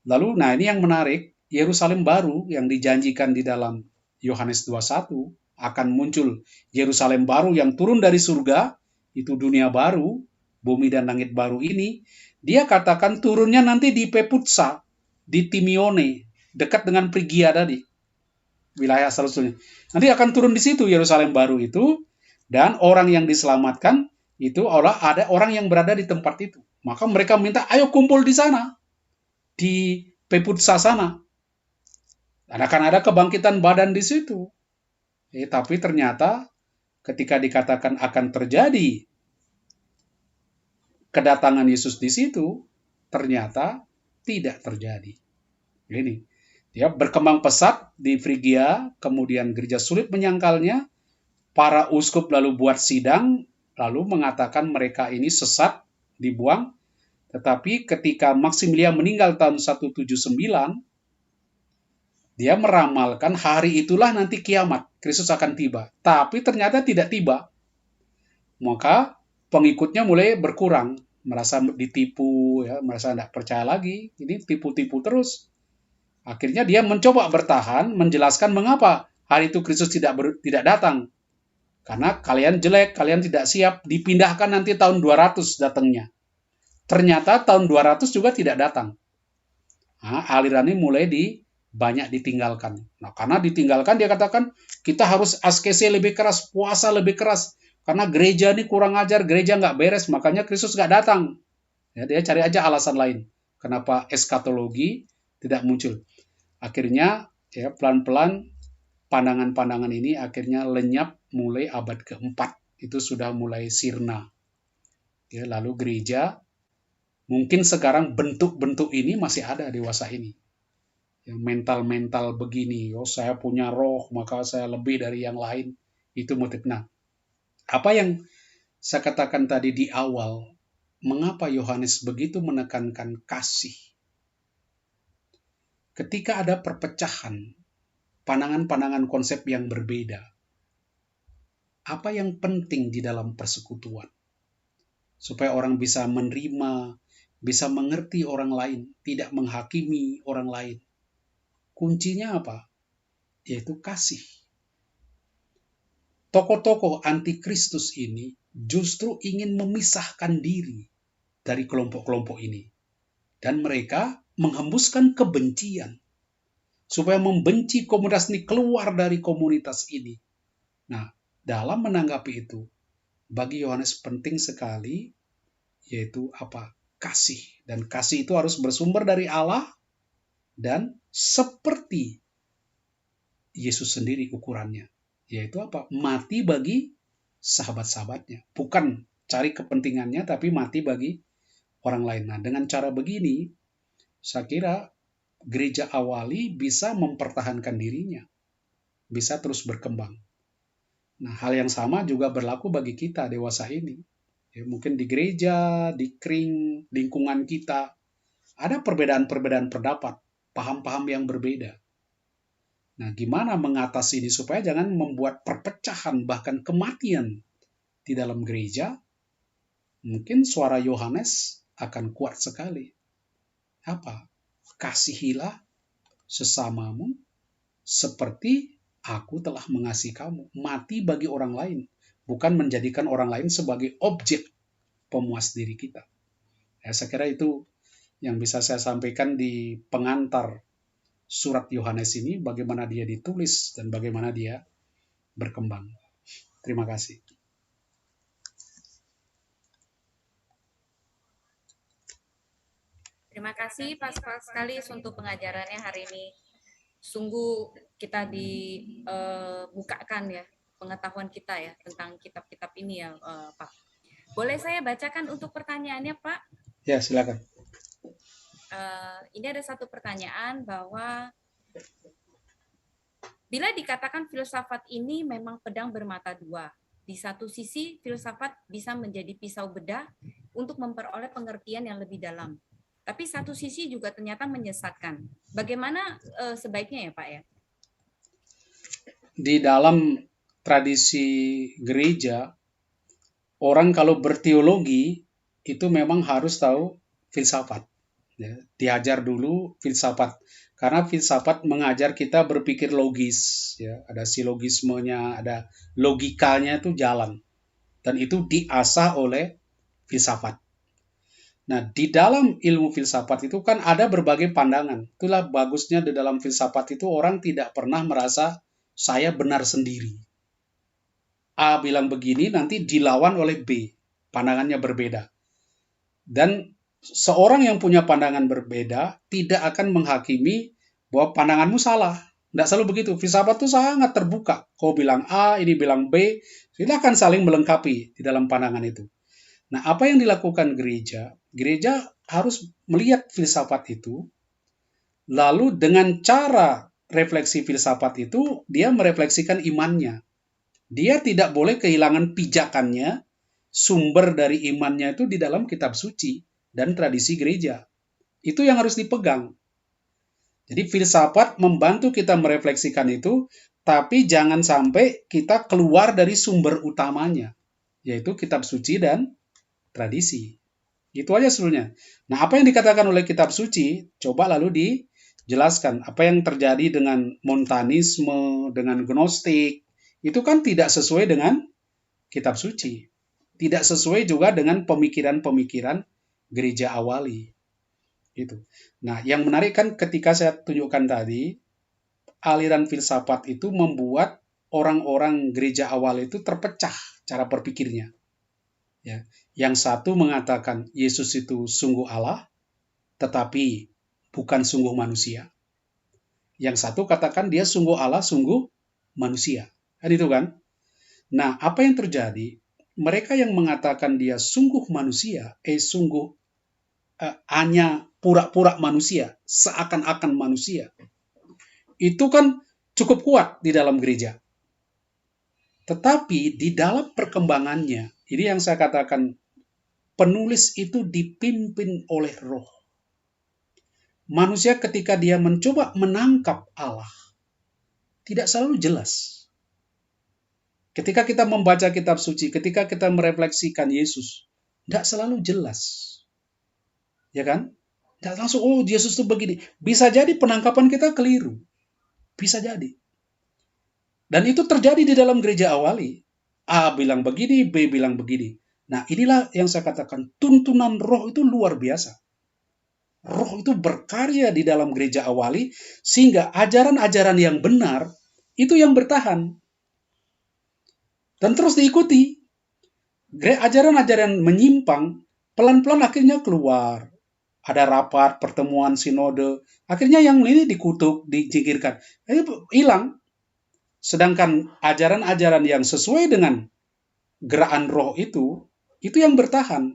Lalu, nah ini yang menarik, Yerusalem baru yang dijanjikan di dalam Yohanes 21 akan muncul Yerusalem baru yang turun dari surga, itu dunia baru, bumi dan langit baru ini. Dia katakan turunnya nanti di Peputsa, di Timione, dekat dengan Frigia tadi, wilayah seluruhnya. Nanti akan turun di situ Yerusalem baru itu, dan orang yang diselamatkan itu ada orang yang berada di tempat itu. Maka mereka minta, ayo kumpul di sana, di Peputsa sana. Akan ada kebangkitan badan di situ. Tapi ternyata ketika dikatakan akan terjadi kedatangan Yesus di situ, ternyata tidak terjadi. Ini, dia berkembang pesat di Frigia, kemudian gereja sulit menyangkalnya, para uskup lalu buat sidang, lalu mengatakan mereka ini sesat, dibuang, Tetapi ketika Maximilian meninggal tahun 179, dia meramalkan hari itulah nanti kiamat, Kristus akan tiba. Tapi ternyata tidak tiba. Maka pengikutnya mulai berkurang, merasa ditipu, ya, merasa tidak percaya lagi. Ini tipu-tipu terus. Akhirnya dia mencoba bertahan, menjelaskan mengapa hari itu Kristus tidak datang. Karena kalian jelek, kalian tidak siap, dipindahkan nanti tahun 200 datangnya. Ternyata tahun 200 juga tidak datang. Nah, aliran ini mulai banyak ditinggalkan. Nah, karena ditinggalkan dia katakan kita harus askese lebih keras, puasa lebih keras. Karena gereja ini kurang ajar, gereja nggak beres, makanya Kristus nggak datang. Ya, dia cari aja alasan lain. Kenapa eskatologi tidak muncul. Akhirnya ya pelan-pelan pandangan-pandangan ini akhirnya lenyap mulai abad keempat. Itu sudah mulai sirna. Ya, lalu gereja, mungkin sekarang bentuk-bentuk ini masih ada dewasa ini. Ya, mental-mental begini, oh saya punya roh, maka saya lebih dari yang lain. Itu motif. Nah, apa yang saya katakan tadi di awal, mengapa Yohanes begitu menekankan kasih? Ketika ada perpecahan, pandangan-pandangan konsep yang berbeda, apa yang penting di dalam persekutuan? Supaya orang bisa menerima, bisa mengerti orang lain, tidak menghakimi orang lain. Kuncinya apa? Yaitu kasih. Tokoh-tokoh antikristus ini justru ingin memisahkan diri dari kelompok-kelompok ini. Dan mereka menghembuskan kebencian. Supaya membenci komunitas ini, keluar dari komunitas ini. Nah, dalam menanggapi itu, bagi Yohanes penting sekali, yaitu apa? Kasih. Dan kasih itu harus bersumber dari Allah, dan seperti Yesus sendiri ukurannya. Yaitu apa? Mati bagi sahabat-sahabatnya. Bukan cari kepentingannya, tapi mati bagi orang lain. Nah, dengan cara begini, saya kira gereja awali bisa mempertahankan dirinya. Bisa terus berkembang. Nah, hal yang sama juga berlaku bagi kita dewasa ini. Ya, mungkin di gereja, di lingkungan kita, ada perbedaan-perbedaan pendapat, paham-paham yang berbeda. Nah, gimana mengatasi ini supaya jangan membuat perpecahan, bahkan kematian di dalam gereja? Mungkin suara Yohanes akan kuat sekali. Apa? Kasihilah sesamamu seperti aku telah mengasihi kamu. Mati bagi orang lain, bukan menjadikan orang lain sebagai objek pemuas diri kita. Ya, saya kira itu yang bisa saya sampaikan di pengantar surat Yohanes ini, bagaimana dia ditulis dan bagaimana dia berkembang. Terima kasih. Terima kasih Pak Sekalius untuk pengajarannya hari ini. Sungguh kita dibukakan ya pengetahuan kita ya tentang kitab-kitab ini ya Pak. Boleh saya bacakan untuk pertanyaannya Pak? Ya, silakan. Ini ada satu pertanyaan bahwa bila dikatakan filsafat ini memang pedang bermata dua, di satu sisi filsafat bisa menjadi pisau bedah untuk memperoleh pengertian yang lebih dalam. Tapi satu sisi juga ternyata menyesatkan. Bagaimana sebaiknya ya Pak ya? Di dalam tradisi gereja, orang kalau berteologi itu memang harus tahu filsafat. Ya, diajar dulu filsafat. Karena filsafat mengajar kita berpikir logis. Ya, ada silogismenya, ada logikanya itu jalan. Dan itu diasah oleh filsafat. Nah, di dalam ilmu filsafat itu kan ada berbagai pandangan. Itulah bagusnya di dalam filsafat itu orang tidak pernah merasa saya benar sendiri. A bilang begini, nanti dilawan oleh B. Pandangannya berbeda. Dan seorang yang punya pandangan berbeda tidak akan menghakimi bahwa pandanganmu salah. Tidak selalu begitu. Filsafat itu sangat terbuka. Kau bilang A, ini bilang B. Kita akan saling melengkapi di dalam pandangan itu. Nah, apa yang dilakukan gereja? Gereja harus melihat filsafat itu, lalu dengan cara refleksi filsafat itu, dia merefleksikan imannya. Dia tidak boleh kehilangan pijakannya, sumber dari imannya itu di dalam kitab suci. dan tradisi gereja. Itu yang harus dipegang. Jadi filsafat membantu kita merefleksikan itu, tapi jangan sampai kita keluar dari sumber utamanya, yaitu kitab suci dan tradisi. Itu aja sebenarnya. Nah, apa yang dikatakan oleh kitab suci, coba lalu dijelaskan. Apa yang terjadi dengan Montanisme, dengan Gnostik, itu kan tidak sesuai dengan kitab suci. Tidak sesuai juga dengan pemikiran-pemikiran gereja awali. Itu. Nah, yang menarik kan ketika saya tunjukkan tadi, aliran filsafat itu membuat orang-orang gereja awal itu terpecah cara berpikirnya. Ya. Yang satu mengatakan Yesus itu sungguh Allah, tetapi bukan sungguh manusia. Yang satu katakan dia sungguh Allah, sungguh manusia. Kan itu kan? Nah, apa yang terjadi? Mereka yang mengatakan dia sungguh manusia, hanya pura-pura manusia, seakan-akan manusia, itu kan cukup kuat di dalam gereja. Tetapi di dalam perkembangannya, ini yang saya katakan, penulis itu dipimpin oleh Roh. Manusia ketika dia mencoba menangkap Allah, tidak selalu jelas. Ketika kita membaca kitab suci, ketika kita merefleksikan Yesus, tidak selalu jelas. Ya kan? Tidak langsung, oh Yesus itu begini. Bisa jadi penangkapan kita keliru. Bisa jadi. Dan itu terjadi di dalam gereja awali. A bilang begini, B bilang begini. Nah, inilah yang saya katakan, tuntunan Roh itu luar biasa. Roh itu berkarya di dalam gereja awali, sehingga ajaran-ajaran yang benar, itu yang bertahan. Dan terus diikuti. Ajaran-ajaran menyimpang, pelan-pelan akhirnya keluar. Ada rapat, pertemuan, sinode. Akhirnya yang ini dikutuk, disingkirkan. Hilang. Sedangkan ajaran-ajaran yang sesuai dengan gerakan Roh itu yang bertahan.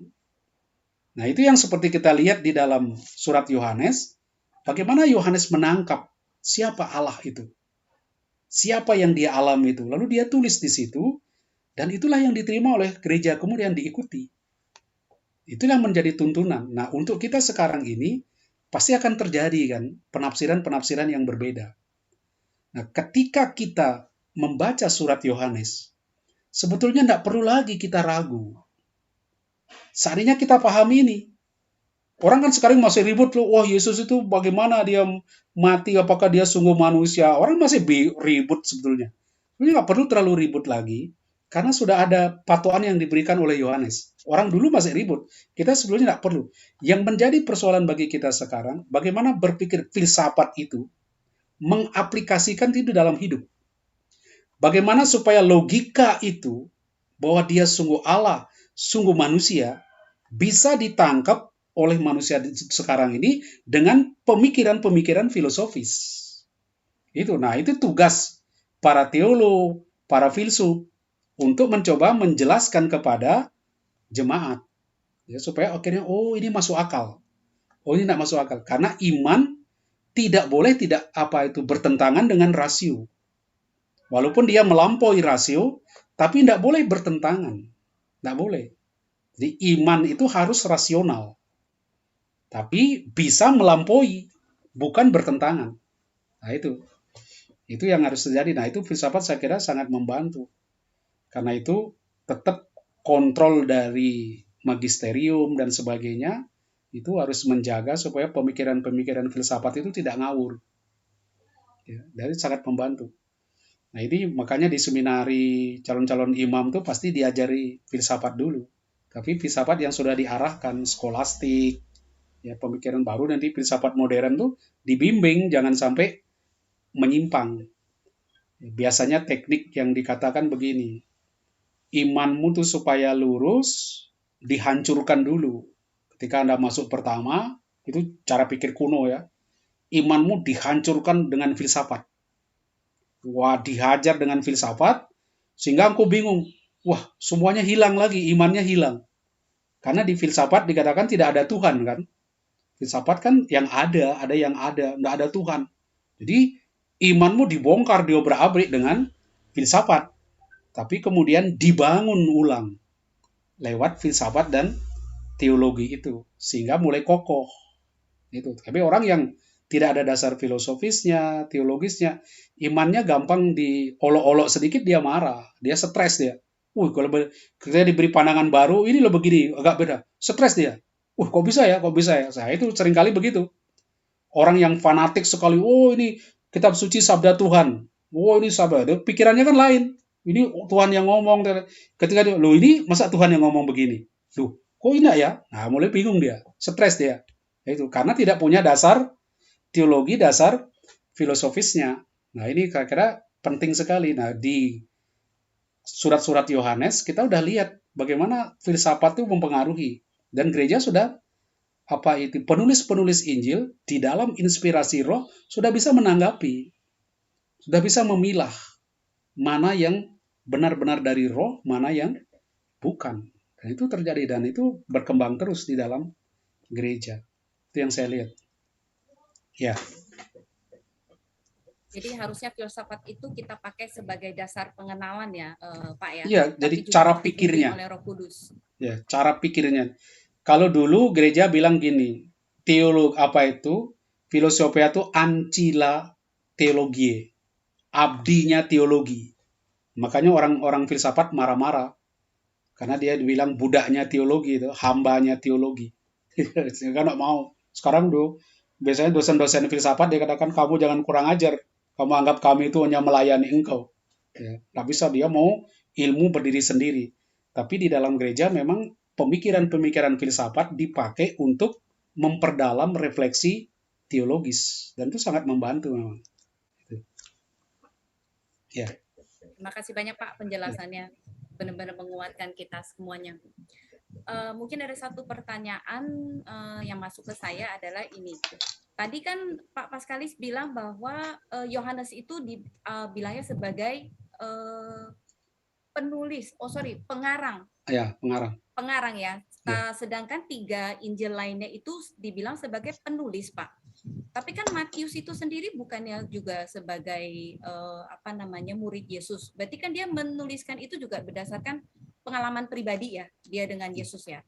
Nah, itu yang seperti kita lihat di dalam surat Yohanes. Bagaimana Yohanes menangkap siapa Allah itu. Siapa yang dia alami itu. Lalu dia tulis di situ. Dan itulah yang diterima oleh gereja, kemudian diikuti. Itulah yang menjadi tuntunan. Nah, untuk kita sekarang ini, pasti akan terjadi kan penafsiran-penafsiran yang berbeda. Nah, ketika kita membaca surat Yohanes, sebetulnya tidak perlu lagi kita ragu. Seandainya kita pahami ini. Orang kan sekarang masih ribut loh, wah Yesus itu bagaimana dia mati, apakah dia sungguh manusia. Orang masih ribut sebetulnya. Ini nggak perlu terlalu ribut lagi, karena sudah ada patokan yang diberikan oleh Yohanes. Orang dulu masih ribut, kita sebetulnya tidak perlu. Yang menjadi persoalan bagi kita sekarang, bagaimana berpikir filsafat itu, mengaplikasikan itu dalam hidup. Bagaimana supaya logika itu, bahwa dia sungguh Allah, sungguh manusia, bisa ditangkap oleh manusia sekarang ini dengan pemikiran-pemikiran filosofis. Nah, itu tugas para teolog, para filsuf, untuk mencoba menjelaskan kepada jemaat. Ya, supaya akhirnya, oh ini masuk akal. Oh ini tidak masuk akal. Karena iman tidak boleh bertentangan dengan rasio. Walaupun dia melampaui rasio, tapi tidak boleh bertentangan. Tidak boleh. Jadi iman itu harus rasional. Tapi bisa melampaui, bukan bertentangan. Nah itu yang harus terjadi. Nah itu filsafat saya kira sangat membantu. Karena itu tetap kontrol dari magisterium dan sebagainya, itu harus menjaga supaya pemikiran-pemikiran filsafat itu tidak ngawur. Ya, jadi sangat membantu. Nah ini makanya di seminari calon-calon imam itu pasti diajari filsafat dulu. Tapi filsafat yang sudah diarahkan, skolastik, ya pemikiran baru, nanti filsafat modern tuh dibimbing jangan sampai menyimpang. Biasanya teknik yang dikatakan begini, imanmu tuh supaya lurus, dihancurkan dulu. Ketika Anda masuk pertama, itu cara pikir kuno ya, imanmu dihancurkan dengan filsafat. Wah, dihajar dengan filsafat, sehingga engkau bingung. Wah, semuanya hilang lagi, imannya hilang. Karena di filsafat dikatakan tidak ada Tuhan kan. Filsafat kan yang ada yang ada, tidak ada Tuhan. Jadi imanmu dibongkar, diobrak-abrik dengan filsafat. Tapi kemudian dibangun ulang lewat filsafat dan teologi itu, sehingga mulai kokoh. Itu. Tapi orang yang tidak ada dasar filosofisnya, teologisnya, imannya gampang diolok-olok sedikit dia marah, dia stres dia. Kalau kita diberi pandangan baru, ini loh begini, agak beda. Stres dia. Kok bisa ya, kok bisa ya. Nah, itu seringkali begitu. Orang yang fanatik sekali, ini kitab suci sabda Tuhan. Ini sabda. Pikirannya kan lain. Ini Tuhan yang ngomong. Ketika dia, ini masa Tuhan yang ngomong begini? Kok enggak ya? Nah, mulai bingung dia. Stres dia. Itu karena tidak punya dasar teologi, dasar filosofisnya. Nah, ini kira-kira penting sekali. Nah, di surat-surat Yohanes kita udah lihat bagaimana filsafat itu mempengaruhi, dan gereja sudah penulis-penulis Injil di dalam inspirasi Roh sudah bisa menanggapi, sudah bisa memilah mana yang benar-benar dari Roh, mana yang bukan. Dan itu terjadi dan itu berkembang terus di dalam gereja. Itu yang saya lihat. Ya. Jadi harusnya filsafat itu kita pakai sebagai dasar pengenalan ya, Pak ya. Iya, jadi cara pikirnya. Oleh Roh Kudus. Ya, cara pikirnya. Kalau dulu gereja bilang gini, filosofia itu ancilla theologiae, abdinya teologi. Makanya orang-orang filsafat marah-marah karena dia bilang budaknya teologi itu, hambanya teologi. Sehingga nggak mau. Sekarang biasanya dosen-dosen filsafat dia katakan kamu jangan kurang ajar. Kamu anggap kami itu hanya melayani engkau. Ya, nggak bisa, dia mau ilmu berdiri sendiri. Tapi di dalam gereja memang pemikiran-pemikiran filsafat dipakai untuk memperdalam refleksi teologis. Dan itu sangat membantu memang. Ya. Terima kasih banyak Pak penjelasannya. Benar-benar menguatkan kita semuanya. Mungkin ada satu pertanyaan yang masuk ke saya adalah ini. Tadi kan Pak Paskalis bilang bahwa Yohanes itu dibilangnya sebagai pengarang. Ya, pengarang. Pengarang ya. Sedangkan 3 Injil lainnya itu dibilang sebagai penulis, Pak. Tapi kan Matius itu sendiri bukannya juga sebagai murid Yesus. Berarti kan dia menuliskan itu juga berdasarkan pengalaman pribadi ya, dia dengan Yesus ya.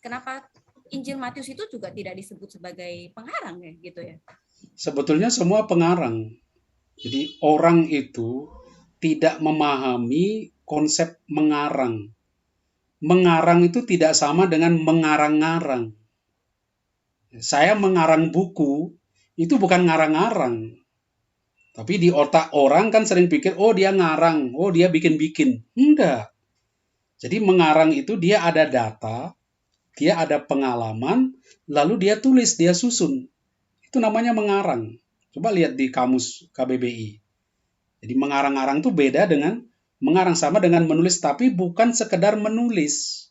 Kenapa Injil Matius itu juga tidak disebut sebagai pengarang ya, gitu ya? Sebetulnya semua pengarang. Jadi orang itu tidak memahami konsep mengarang. Mengarang itu tidak sama dengan mengarang-ngarang. Saya mengarang buku, itu bukan ngarang-ngarang. Tapi di otak orang kan sering pikir, dia ngarang, dia bikin-bikin. Enggak. Jadi mengarang itu dia ada data, dia ada pengalaman, lalu dia tulis, dia susun. Itu namanya mengarang. Coba lihat di kamus KBBI. Jadi mengarang-arang itu beda dengan mengarang, sama dengan menulis, tapi bukan sekedar menulis.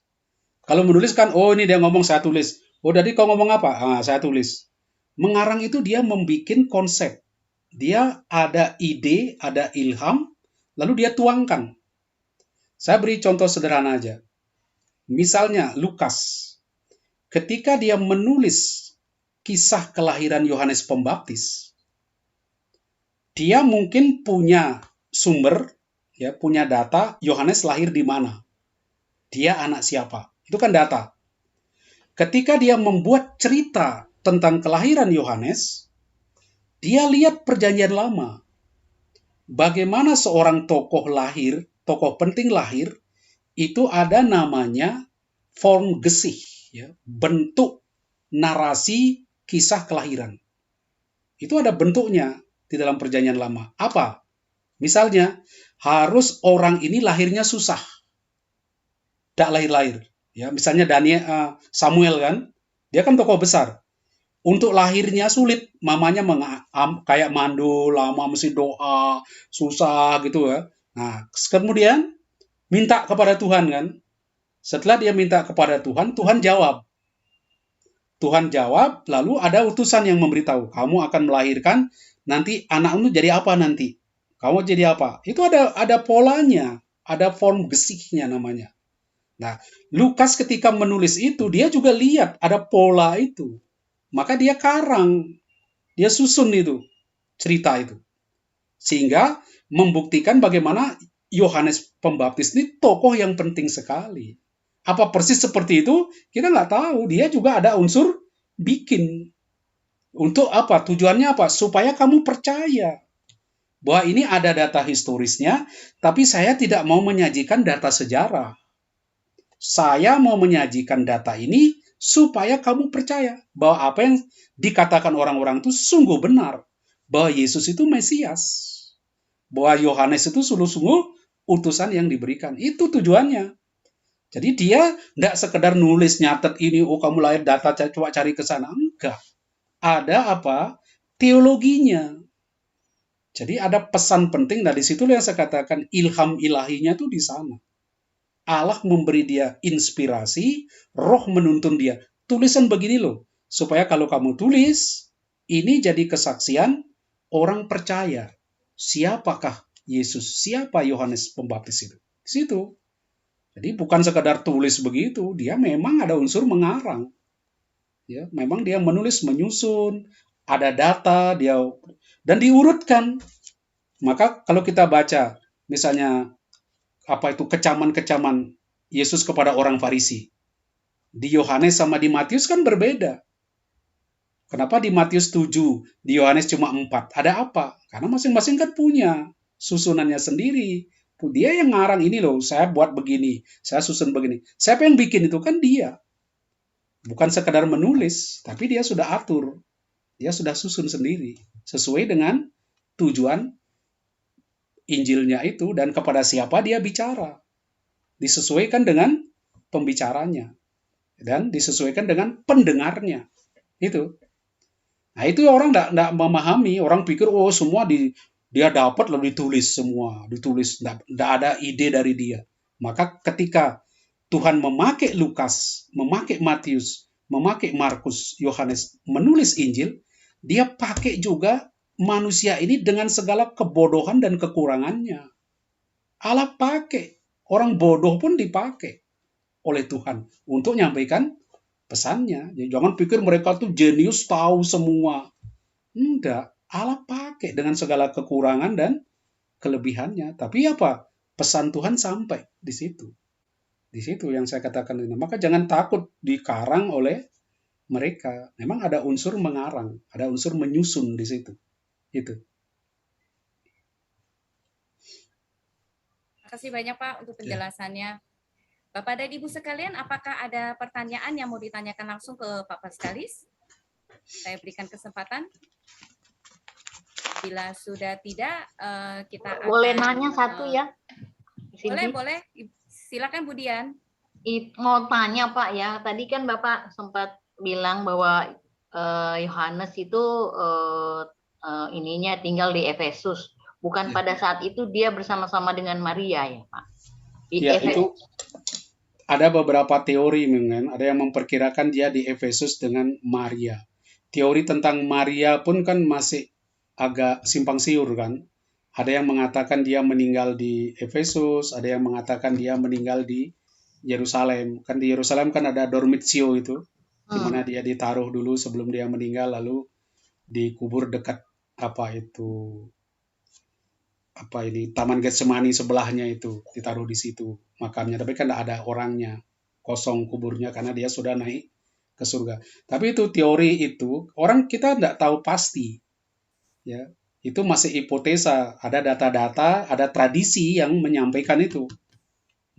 Kalau menulis kan, ini dia ngomong, saya tulis. Tadi kau ngomong apa? Saya tulis. Mengarang itu dia membuat konsep. Dia ada ide, ada ilham, lalu dia tuangkan. Saya beri contoh sederhana aja. Misalnya Lukas. Ketika dia menulis kisah kelahiran Yohanes Pembaptis, dia mungkin punya sumber, ya, punya data Yohanes lahir di mana. Dia anak siapa. Itu kan data. Ketika dia membuat cerita tentang kelahiran Yohanes, dia lihat perjanjian lama. Bagaimana seorang tokoh penting lahir, itu ada namanya form gesih, ya, bentuk narasi kisah kelahiran. Itu ada bentuknya di dalam perjanjian lama. Apa? Misalnya, harus orang ini lahirnya susah. Tidak lahir-lahir. Ya, misalnya Samuel kan, dia kan tokoh besar. Untuk lahirnya sulit, mamanya kayak mandul, lama mesti doa, susah gitu ya. Nah, kemudian minta kepada Tuhan kan. Setelah dia minta kepada Tuhan, Tuhan jawab. Tuhan jawab, lalu ada utusan yang memberitahu, kamu akan melahirkan, nanti anakmu jadi apa nanti? Kamu jadi apa? Itu ada polanya, ada form gesihnya namanya. Nah, Lukas ketika menulis itu, dia juga lihat ada pola itu. Maka dia karang, dia susun itu, cerita itu. Sehingga membuktikan bagaimana Yohanes Pembaptis ini tokoh yang penting sekali. Apa persis seperti itu? Kita nggak tahu. Dia juga ada unsur bikin. Untuk apa? Tujuannya apa? Supaya kamu percaya bahwa ini ada data historisnya, tapi saya tidak mau menyajikan data sejarah. Saya mau menyajikan data ini supaya kamu percaya bahwa apa yang dikatakan orang-orang itu sungguh benar. Bahwa Yesus itu Mesias. Bahwa Yohanes itu sungguh-sungguh utusan yang diberikan. Itu tujuannya. Jadi dia tidak sekedar nulis nyatet ini, oh kamu lahir data, coba cari ke sana. Enggak. Ada apa? Teologinya. Jadi ada pesan penting, dari situ yang saya katakan ilham ilahinya tuh di sana. Allah memberi dia inspirasi, roh menuntun dia. Tulisan begini loh, supaya kalau kamu tulis, ini jadi kesaksian, orang percaya. Siapakah Yesus? Siapa Yohanes Pembaptis itu? Di situ. Jadi bukan sekadar tulis begitu, dia memang ada unsur mengarang. Ya, memang dia menulis, menyusun, ada data, dia dan diurutkan. Maka kalau kita baca, misalnya apa itu kecaman-kecaman Yesus kepada orang Farisi, di Yohanes sama di Matius kan berbeda. Kenapa di Matius 7, di Yohanes cuma 4? Ada apa? Karena masing-masing kan punya susunannya sendiri. Dia yang ngarang ini loh, saya buat begini, saya susun begini. Siapa yang bikin itu kan dia. Bukan sekadar menulis, tapi dia sudah atur. Dia sudah susun sendiri. Sesuai dengan tujuan Injilnya itu dan kepada siapa dia bicara. Disesuaikan dengan pembicaranya. Dan disesuaikan dengan pendengarnya. Itu. Nah itu orang tidak memahami. Orang pikir, oh semua dia dapat lalu ditulis semua. Ditulis, tidak ada ide dari dia. Maka ketika Tuhan memakai Lukas, memakai Matius, memakai Markus, Yohanes menulis Injil, dia pakai juga manusia ini dengan segala kebodohan dan kekurangannya. Allah pakai. Orang bodoh pun dipakai oleh Tuhan untuk menyampaikan pesannya. Jadi jangan pikir mereka tuh jenius tahu semua. Enggak. Allah pakai dengan segala kekurangan dan kelebihannya. Tapi apa? Pesan Tuhan sampai di situ. Di situ yang saya katakan ini. Maka jangan takut dikarang oleh mereka. Memang ada unsur mengarang, ada unsur menyusun di situ. Itu. Terima kasih banyak Pak untuk penjelasannya. Bapak dan Ibu sekalian, apakah ada pertanyaan yang mau ditanyakan langsung ke Pak Paskalis? Saya berikan kesempatan. Bila sudah tidak, kita boleh akan, nanya satu ya? Boleh. Silakan Bu Dian. Mau tanya Pak ya, tadi kan Bapak sempat bilang bahwa Yohanes itu ininya tinggal di Efesus. Bukan pada saat itu dia bersama-sama dengan Maria ya Pak? Ya, itu ada beberapa teori, ada yang memperkirakan dia di Efesus dengan Maria. Teori tentang Maria pun kan masih agak simpang siur kan. Ada yang mengatakan dia meninggal di Efesus, ada yang mengatakan dia meninggal di Yerusalem. Kan di Yerusalem kan ada Dormitio itu, di mana dia ditaruh dulu sebelum dia meninggal, lalu dikubur dekat Taman Getsemani sebelahnya itu, ditaruh di situ makamnya. Tapi kan tidak ada orangnya, kosong kuburnya karena dia sudah naik ke surga. Tapi itu teori itu, orang kita tidak tahu pasti. Ya, itu masih hipotesa. Ada data-data, ada tradisi yang menyampaikan itu,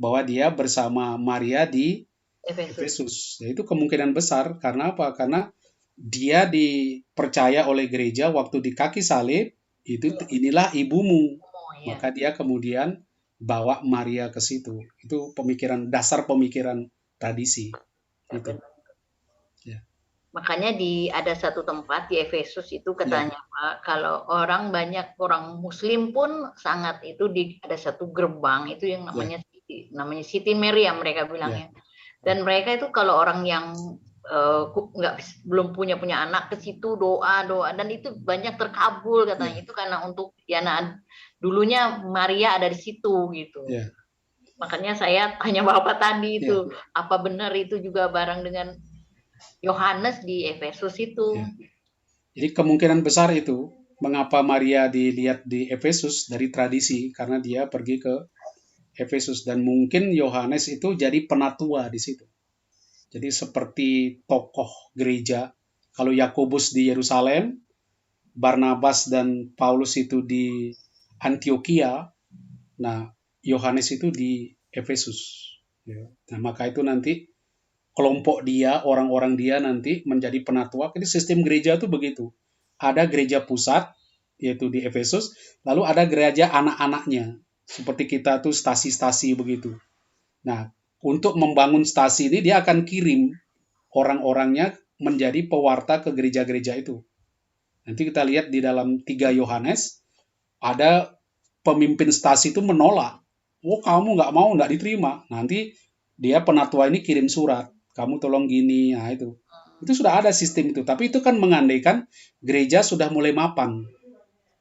bahwa dia bersama Maria di Efesus. Ya, itu kemungkinan besar. Karena apa? Karena dia dipercaya oleh gereja waktu di kaki salib, itu inilah ibumu. Maka dia kemudian bawa Maria ke situ. Itu dasar pemikiran tradisi. Itu. Ya. Makanya ada satu tempat di Efesus itu katanya Pak, kalau orang Muslim pun sangat itu ada satu gerbang itu yang namanya Siti Maryam mereka bilangnya. Dan mereka itu kalau orang yang belum punya anak ke situ doa dan itu banyak terkabul katanya. Itu karena untuk dulunya Maria ada di situ gitu. Makanya saya tanya Bapak tadi itu apa benar itu juga bareng dengan Yohanes di Efesus itu. Jadi kemungkinan besar itu mengapa Maria dilihat di Efesus dari tradisi, karena dia pergi ke Efesus, dan mungkin Yohanes itu jadi penatua di situ. Jadi seperti tokoh gereja. Kalau Yakobus di Yerusalem, Barnabas dan Paulus itu di Antioquia, nah Yohanes itu di Efesus. Ya. Nah, maka itu nanti kelompok dia, orang-orang dia nanti menjadi penatua. Jadi sistem gereja itu begitu. Ada gereja pusat, yaitu di Efesus, lalu ada gereja anak-anaknya. Seperti kita tuh stasi-stasi begitu. Nah, untuk membangun stasi ini dia akan kirim orang-orangnya menjadi pewarta ke gereja-gereja itu. Nanti kita lihat di dalam 3 Yohanes, ada pemimpin stasi itu menolak. Oh, kamu nggak mau, nggak diterima. Nanti dia penatua ini kirim surat. Kamu tolong gini, nah itu. Itu sudah ada sistem itu. Tapi itu kan mengandaikan gereja sudah mulai mapan.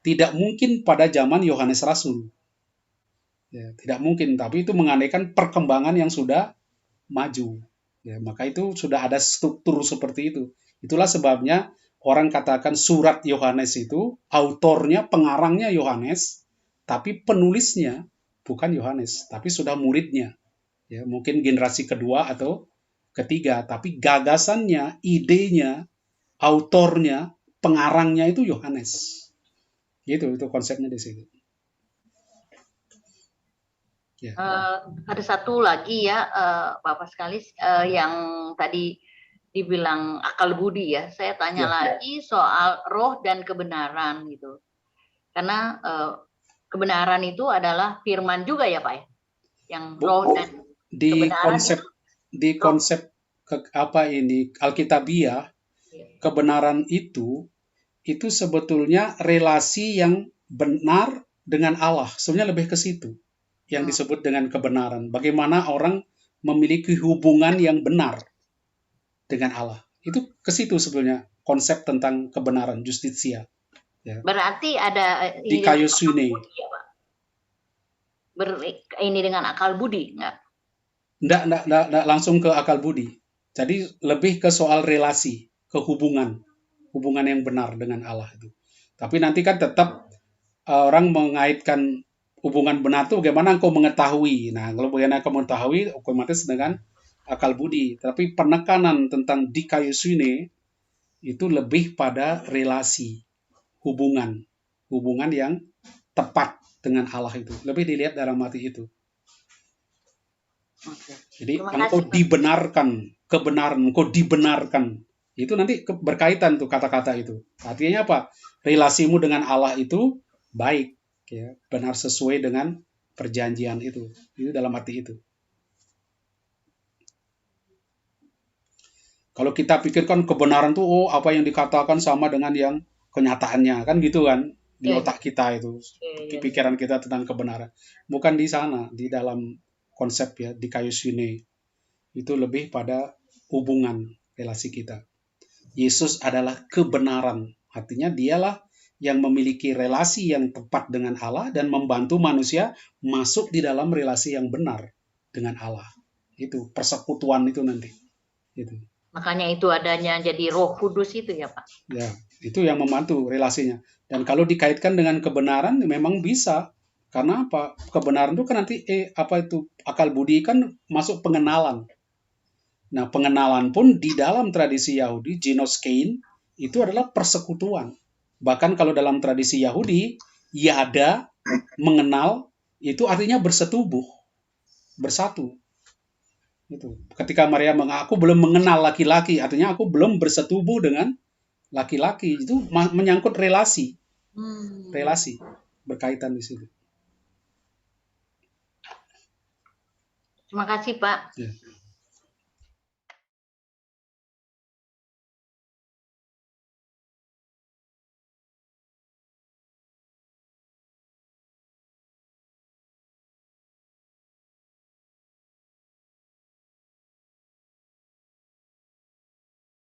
Tidak mungkin pada zaman Yohanes Rasul. Ya, tidak mungkin. Tapi itu mengandaikan perkembangan yang sudah maju. Ya, maka itu sudah ada struktur seperti itu. Itulah sebabnya orang katakan surat Yohanes itu, autornya, pengarangnya Yohanes, tapi penulisnya bukan Yohanes, tapi sudah muridnya. Ya, mungkin generasi kedua atau ketiga, tapi gagasannya, idenya, autornya, pengarangnya itu Yohanes. Gitu, itu konsepnya di situ. Ya. Ada satu lagi ya, Bapak sekali, yang tadi dibilang akal budi ya. Saya tanya lagi soal roh dan kebenaran gitu. Karena kebenaran itu adalah firman juga ya Pak ya. Yang roh dan kebenaran di konsep Alkitabiah, kebenaran itu sebetulnya relasi yang benar dengan Allah. Sebenarnya lebih ke situ yang disebut dengan kebenaran. Bagaimana orang memiliki hubungan yang benar dengan Allah. Itu ke situ sebetulnya konsep tentang kebenaran, justitia. Ya. Berarti ada di kaiosune. Ya, Pak? Ini dengan akal budi enggak? Enggak langsung ke akal budi. Jadi lebih ke soal relasi, ke hubungan yang benar dengan Allah itu. Tapi nanti kan tetap orang mengaitkan hubungan benar itu bagaimana engkau mengetahui. Nah, kalau bagaimana engkau mengetahui, otomatis dengan akal budi. Tapi penekanan tentang dikaiosune itu lebih pada relasi, hubungan yang tepat dengan Allah itu. Lebih dilihat dalam arti itu. Jadi engkau dibenarkan, kebenaran, engkau dibenarkan. Itu nanti berkaitan tuh kata-kata itu. Artinya apa? Relasimu dengan Allah itu baik, ya, benar sesuai dengan perjanjian itu. Itu dalam arti itu. Kalau kita pikirkan kebenaran tuh, apa yang dikatakan sama dengan yang kenyataannya, kan gitu kan? Di otak kita itu, di pikiran kita tentang kebenaran. Bukan di sana, di dalam konsep ya, di kaiosune. Itu lebih pada hubungan relasi kita. Yesus adalah kebenaran. Artinya dialah yang memiliki relasi yang tepat dengan Allah dan membantu manusia masuk di dalam relasi yang benar dengan Allah. Itu persekutuan itu nanti. Itu. Makanya itu adanya jadi Roh Kudus itu ya Pak. Ya, itu yang membantu relasinya. Dan kalau dikaitkan dengan kebenaran memang bisa. Karena apa? Kebenaran itu kan nanti akal budi kan masuk pengenalan. Nah, pengenalan pun di dalam tradisi Yahudi, ginoskein, itu adalah persekutuan. Bahkan kalau dalam tradisi Yahudi, yada, mengenal, itu artinya bersetubuh, bersatu. Itu. Ketika Maria aku belum mengenal laki-laki, artinya aku belum bersetubuh dengan laki-laki. Itu menyangkut relasi. Relasi berkaitan di situ. Terima kasih Pak. Ya.